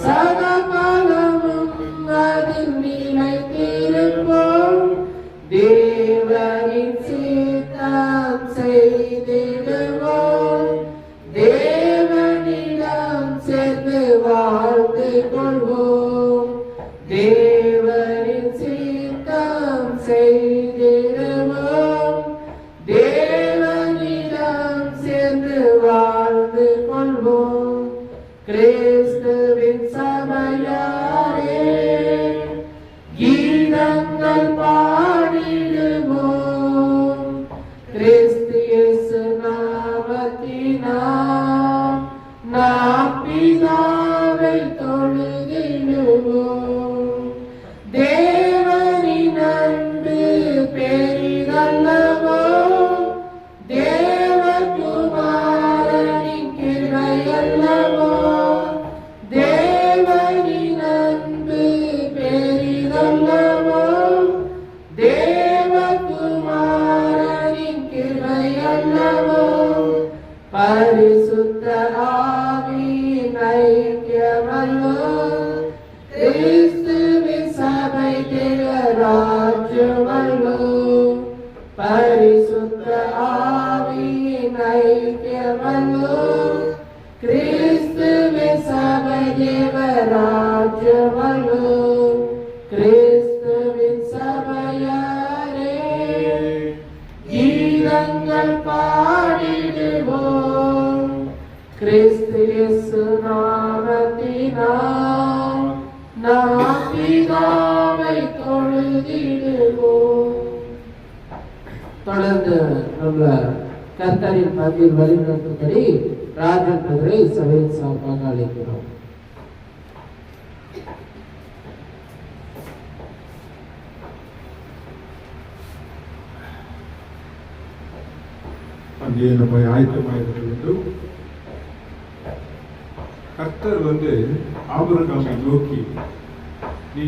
சதாகாலமும் அதில் நிலைத்திருப்போம். தேவனின் சித்தம் செய்திடுவோம். தேவனிடம் சேர்ந்து வாழ்ந்து கொள்வோம். தேவனின் சித்தம் செய்திடுவோம். தேவனிடம் சேர்ந்து வாழ்ந்து கொள்வோம். கிறிஸ்துவின் சபையாரே, கீதங்கள் பாடிடுவோம். கிறிஸ்து இயேசு நாமத்தினால் நாம் பிதாவை தொழுதிடுவோம். தேவனின் அன்பு பெரிதல்லவோ, தேவகுமாரனின் கிருபை அல்லவோ. தேவனின் அன்பு பெரிதல்லவோ, தேவகுமாரனின் கிருபை அல்லவோ. பரிசுத்த ஆவியின் ஐக்கியமல்லோ, கிறிஸ்துவின் சபை தேவராஜ்யமல்லோ. பரிசுத்த ஆவியின் ஐக்கியமல்லோ, கிறிஸ்துவின் சபை தேவராஜ்யமல்லோ. கிறிஸ்துவின் சபையாரே, கீதங்கள் பாடிடுவோம். கிறிஸ்து இயேசு நாமத்தினால் நாம் பிதாவை தொழுதிடுவோம். தொடர்ந்து நம்ம கர்த்தரின் மத்தியில் வழிநடத்தும்படி ராஜன் பிரதரை சபையின் சார்பாக அழைக்கிறோம். அங்கே நம்ம ஆயத்தமாக வேண்டும். கர்த்தர் ஆபிரகாமை நோக்கி, நீ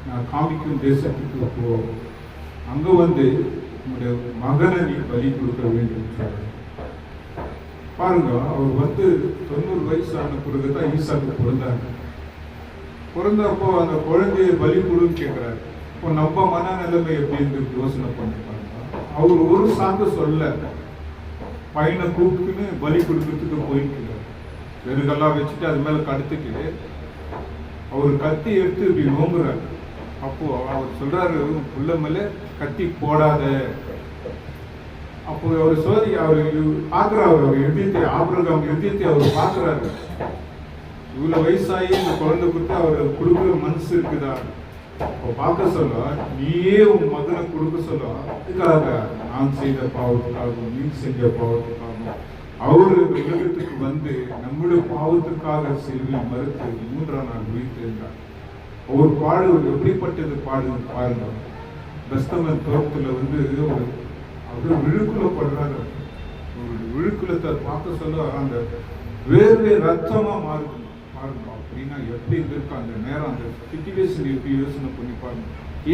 நான் காமிக்கும் தேசத்துக்கு போ, அங்க உன்னுடைய மகனை நீ பலி கொடுக்க வேண்டும் சொல்ற. பாருங்க, அவர் 90 வயசான பிறகுதான் ஈசாக்கு பிறந்தாங்க. பிறந்தப்போ அந்த குழந்தைய பலி கொடுன்னு கேட்கிறாரு. இப்போ நம்ம மனநிலைமை எப்படி இருந்து யோசனை பண்ணி பாருங்க. அவர் ஒரு சாக்கு சொல்ல, பையனை கூப்பிட்டுன்னு பலி கொடுக்கறதுக்கு போயிட்டு வெறுங்கெல்லாம் வச்சுட்டு அது மேல கடுத்துட்டு அவர் கத்தி எடுத்து இப்படி நோங்குறாரு. அப்போ அவர் சொல்றாரு, புள்ள மேல கத்தி போடாத. அப்போ அவர் அவர் பாக்குறாரு, அவர் எழுதியத்தை ஆபிரகாம் எழுதியத்தை அவர் பாக்குறாரு. இவ்வளவு வயசாகி இந்த குழந்தை கொடுத்து அவர் கொடுக்குற மனசு இருக்குதா? அப்போ பார்க்க சொல்ல, நீயே உன் மகனை கொடுக்க சொல்ல, அதுக்காக நான் செய்த பாவத்துக்காகவும் நீ செஞ்ச பாவத்துக்காகவும் அவரு உலகத்துக்கு நம்முடைய பாவத்துக்காக சிலுவையில் மறுத்து 3ஆம் நாள் உயிர்த்தெழுந்தார். ஒரு பாடு எப்படிப்பட்டது பாடுன்னு பாருங்க. பெஸ்தமன் தோட்டத்துல அவர் விழுக்குள்ள படுறாரு. ஒரு விழுக்குலத்தை பார்க்க சொல்ல அந்த வேர்வை ரத்தமா மாறுது. பாருங்க, அப்படின்னா எப்படி இருக்கு அந்த நேரம், அந்த சிச்சுவேஷன் எப்படி யோசனை பண்ணி பாருங்க.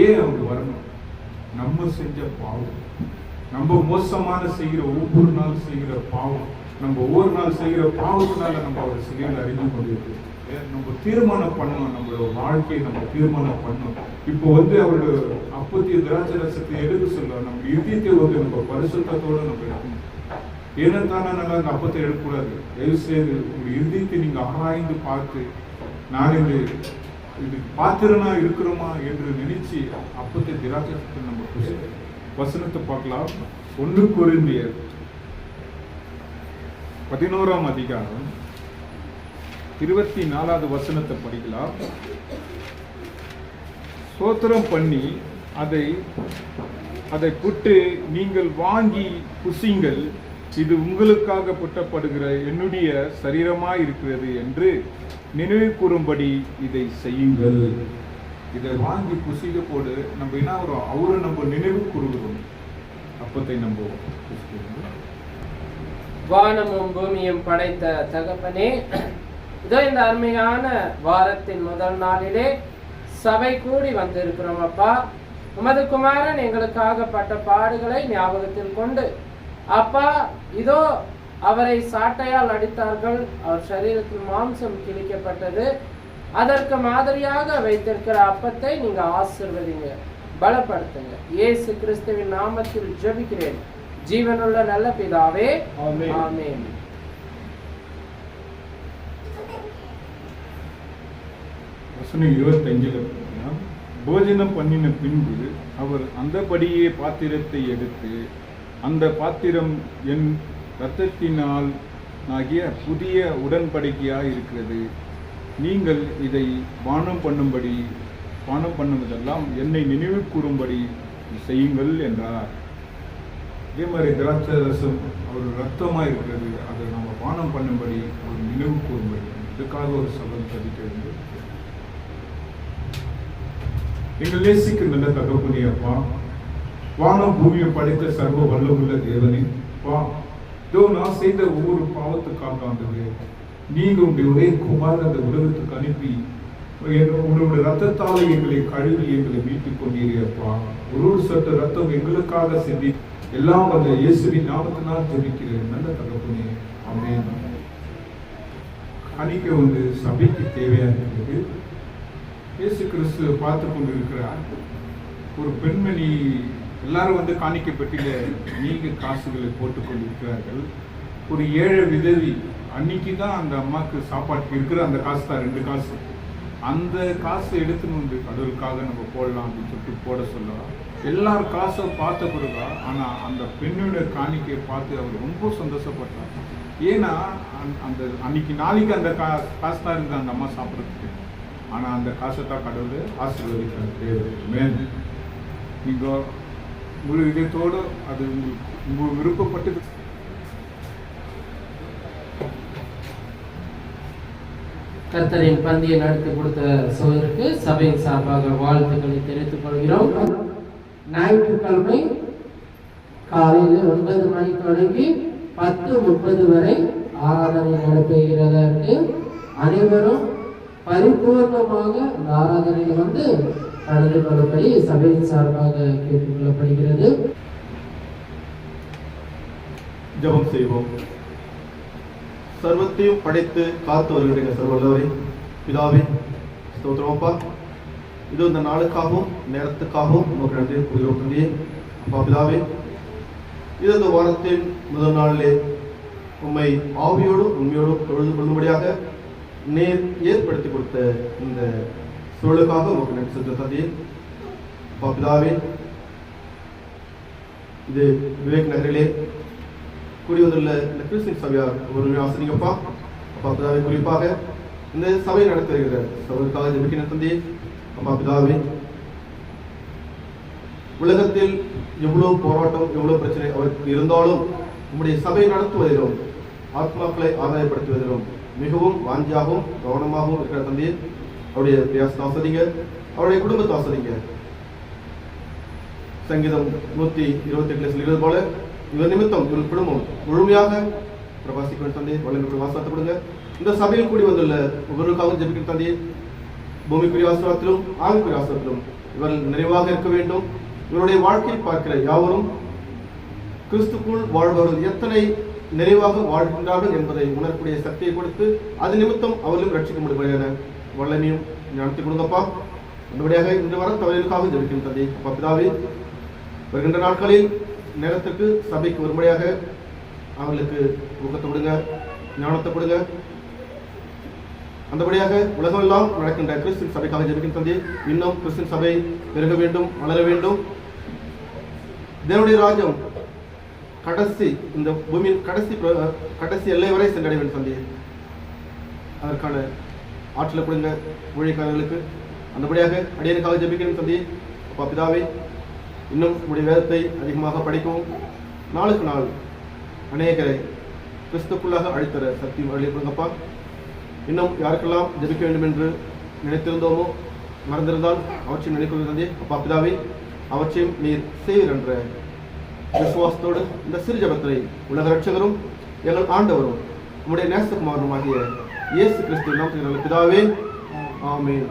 ஏன் அவங்க வரணும்? நம்ம செஞ்ச பாவம், நம்ம மோசமான செய்கிற ஒவ்வொரு நாள் செய்கிற பாவம், நம்ம ஒவ்வொரு நாள் செய்கிற பாவத்தினால நம்ம அவர் சிலையில் அறிந்து கொண்டிருக்கு. நம்ம தீர்மானம் பண்ணணும், நம்மளோட வாழ்க்கையை நம்ம தீர்மானம் பண்ணணும். இப்போ அவரோட அப்பத்திய திராட்சை ரசத்தை எடுக்க சொல்ல, நம்ம இதயத்தை நம்ம பரிசுத்தத்தோட நம்ம எடுக்கணும். ஏனென்றான நல்லா அந்த அப்பத்தை எடுக்கக்கூடாது. தயவு செய்து உங்களுடைய இதயத்தை நீங்க ஆராய்ந்து பார்த்து, நான் இது பாத்திரனா இருக்கிறோமா என்று நினைச்சு அப்பத்தை திராட்சை நம்ம வசனத்தை பார்க்கலாம். 1 கொரிந்தியர் 11ஆம் அதிகாரம் 24வது வசனத்தை படிக்கலாம். ஸ்தோத்திரம் பண்ணி அதை அதை புட்டு நீங்கள் வாங்கி புசிங்கள், இது உங்களுக்காக புட்டப்படுகிற என்னுடைய சரீரமாய் இருக்கிறது என்று நினைவு கூறும்படி இதை செய்யுங்கள். இதை வாங்கி புசிக்க போடு நம்ம என்ன வரும், அவரை நம்ம நினைவு கூறுகிறோம். அப்பத்தை நம்ம வானமும் பூமியும் படைத்த தகப்பனே, இதோ இந்த அருமையான வாரத்தின் முதல் நாளிலே சபை கூடி வந்திருக்கிறோம் அப்பா. உமது குமாரன் எங்களுக்காக பட்ட பாடுகளை ஞாபகத்தில் கொண்டு அப்பா, இதோ அவரை சாட்டையால் அடித்தார்கள், அவர் சரீரத்தில் மாம்சம் கிழிக்கப்பட்டது, அதற்கு மாதிரியாக வைத்திருக்கிற அப்பத்தை நீங்க ஆசீர்வதிங்க, பலப்படுத்துங்க. இயேசு கிறிஸ்துவின் நாமத்தில் ஜெபிக்கிறேன் ஜீவனுள்ள நல்ல பிதாவே, ஆமென். வசனம் 25 போஜனம் பண்ணின பின்பு அவர் அந்தபடியே பாத்திரத்தை எடுத்து, அந்த பாத்திரம் என் இரத்தத்தினால் ஆகிய புதிய உடன்படிக்கையாய் இருக்கிறது, நீங்கள் இதை பானம் பண்ணுவதெல்லாம் என்னை நினைவு கூறும்படி செய்யுங்கள் என்றார். இதே மாதிரி திராட்சை ரசம் அவர் ரத்தமாக இருக்கிறது, அதை நம்ம பானம் பண்ணும்படி ஒரு நினைவு கூறும்படி, இதுக்காக ஒரு சபதம் பதிக்க வேண்டும். எங்கள் நேசிக்க நல்ல தகப்பனே அப்பா, வானம் பூமியை படைத்த சர்வ வல்லமுள்ள தேவனே அப்பா, இதோ நான் செய்த ஒவ்வொரு பாவத்துக்காக ஆண்டவரே, நீங்க உங்களுடைய ஒரே குமாரன் அந்த உலகத்துக்கு அனுப்பி உங்களுடைய ரத்தத்தால் எங்களை கழுவி எங்களை மீட்டுக் கொண்டீரப்பா. ஒரு சொட்டு ரத்தம் எங்களுக்காக செஞ்சு எல்லாம் அந்த இயேசுவின் நாமத்தினால் ஜெபிக்கிறேன் நல்ல தகப்பனே, ஆமென். காணிக்கை சபைக்கு தேவையாக இருக்கிறது. இயேசு கிறிஸ்து பார்த்து கொண்டு இருக்கிறார். ஒரு பெண்மணி எல்லாரும் காணிக்கை பெட்டியில நீங்க காசுகளை போட்டுக் கொண்டிருக்கிறார்கள். ஒரு ஏழை விதவி அன்னைக்கு தான் அந்த அம்மாவுக்கு சாப்பாட்டுக்கு இருக்கிற அந்த காசு தான் 2 காசு. அந்த காசு எடுத்துன்னு கடவுளுக்காக நம்ம போடலாம் அப்படின்னு சொல்லிட்டு போட சொல்லலாம். எல்லாரும் காசை பார்த்த பிறகா, ஆனா அந்த பெண்ணுடைய காணிக்கையை பார்த்து அவர் ரொம்ப சந்தோஷப்பட்டார். ஏன்னா அந்த அன்னைக்கு நாளைக்கு அந்த காசு தான் இருக்குது அந்த அம்மா சாப்பிட்றதுக்கு. ஆனா அந்த காசை தான் கடவுள் ஆசீர்வதிக்கிறார். நீங்க முழு இதயத்தோடு அது உங்களுக்கு விருப்பப்பட்டு கர்த்தரின் பந்தியை நடத்தி கொடுத்த சோதருக்கு சபையின் சார்பாக வாழ்த்துக்களை தெரிவித்துக் கொள்கிறோம். ஞாயிற்றுக்கிழமை காலையில் 9 மணி தொடங்கி 10:30 வரை ஆராதனை நடைபெறுகிறது. அனைவரும் பரிபூர்ணமாக அந்த ஆராதனையில் கலந்து கொள்ளும்படி சபையின் சார்பாக கேட்டுக்கொள்ளப்படுகிறது. ஜெபம் செய்வோம். சர்வத்தையும் படைத்து காத்து வருகிற சர்வல்லவரே பிதாவே, ஸ்தோத்திரம் அப்பா. இது இந்த நாளுக்காகவும் நேரத்துக்காகவும் உங்களுக்கு நன்றி கூறுகிறோம் தந்தையே. அப்பா பிதாவே, இது இந்த வாரத்தின் முதல் நாளிலே உம்மை ஆவியோடும் உண்மையோடும் தொழுது கொள்ளும்படியாக நேர் ஏற்படுத்தி கொடுத்த இந்த சூழலுக்காக உங்களுக்கு நன்றி செலுத்த தந்தையே. அப்பா பிதாவே, இது விவேக் நகரிலே கூடி வந்துள்ள இந்த கிறிஸ்டின் சபையார் ஒரு ஆசிரியப்பா. அப்பா பிதாவே, குறிப்பாக இந்த சபையை நடத்தி வருகிற சபைக்காக ஜெபிக்கிற தந்தையே. அப்பா பிதாவே, உலகத்தில் எவ்வளவு போராட்டம் எவ்வளவு பிரச்சனை அவருக்கு இருந்தாலும் உங்களுடைய சபையை நடத்துவதிலும் ஆத்மாக்களை ஆதாயப்படுத்துவதிலும் மிகவும் வாஞ்சியாகவும் கவனமாகவும் இருக்கிற தந்தையே. அவருடைய பிரயாசத்தை ஆஸ்வதிங்க, அவருடைய குடும்பத்தை ஆஸ்வதிங்க. சங்கீதம் 128 சொல்கிறது போல இவர் நிமித்தம் இவர் குடும்பம் முழுமையாக பிரகாசிக்க வேண்டும் தந்தையே. வளர்ந்து வாசத்தை கொடுங்க. இந்த சபையில் கூடி வந்துள்ள ஒவ்வொருக்காகவும் ஜெபிக்கிற தந்தையே. பூமிக்குரிய ஆசீர்வாதத்திலும் ஆவிக்குரிய ஆசீர்வாதத்திலும் இவர்கள் நிறைவாக இருக்க வேண்டும். இவருடைய வாழ்க்கையை பார்க்கிற யாவரும் கிறிஸ்துக்குள் வாழ்பவர்கள் எத்தனை நிறைவாக வாழ்கின்றார்கள் என்பதை உணரக்கூடிய சக்தியை கொடுத்து அது நிமித்தம் அவர்களும் ரட்சிக்க முடியுமான வல்லமையும் ஞானத்தை கொடுங்கப்பா. அந்தபடியாக இந்த வாரம் தவறுக்காக ஜெபிக்கிற தந்தை. அப்பா பிதாவே, வருகின்ற நாட்களில் நேரத்துக்கு சபைக்கு வரும்படியாக அவர்களுக்கு ஊக்கத்தை கொடுங்க, ஞானத்தை கொடுங்க. அந்தபடியாக உலகமெல்லாம் நடக்கின்ற கிறிஸ்டின் சபைக்காக ஜெபிக்கிற தந்தை. இன்னும் கிறிஸ்டின் சபை பெருக வேண்டும், வளர வேண்டும். தேவனுடைய ராஜ்யம் கடைசி இந்த பூமியின் கடைசி எல்லை வரை சென்றடைய வேண்டும் தந்தை. அதற்கான ஆற்றலை கொடுங்க ஊழியக்காரர்களுக்கு. அந்தபடியாக அடியனுக்காக ஜெபிக்கிற தந்தை. அப்பா பிதாவே, இன்னும் உடைய வேதத்தை அதிகமாக படிக்கவும் நாளுக்கு நாள் அநேகரை கிறிஸ்துக்குள்ளாக அழைத்தர சக்தி வழிபடுங்கப்பா. இன்னும் யாருக்கெல்லாம் ஜெபிக்க வேண்டும் என்று நினைத்திருந்தோமோ மறந்திருந்தால் அவற்றையும் நினைக்கிறது அப்பா பிதாவே, அவற்றையும் நீர் செய்வீர் என்ற விசுவாசத்தோடு இந்த சிறு ஜெபத்தை உலக ரட்சகரும் எங்கள் ஆண்டவரும் உம்முடைய நேசகுமாரனுமாகிய இயேசு கிறிஸ்து நாமத்தில் பிதாவே, ஆமென்.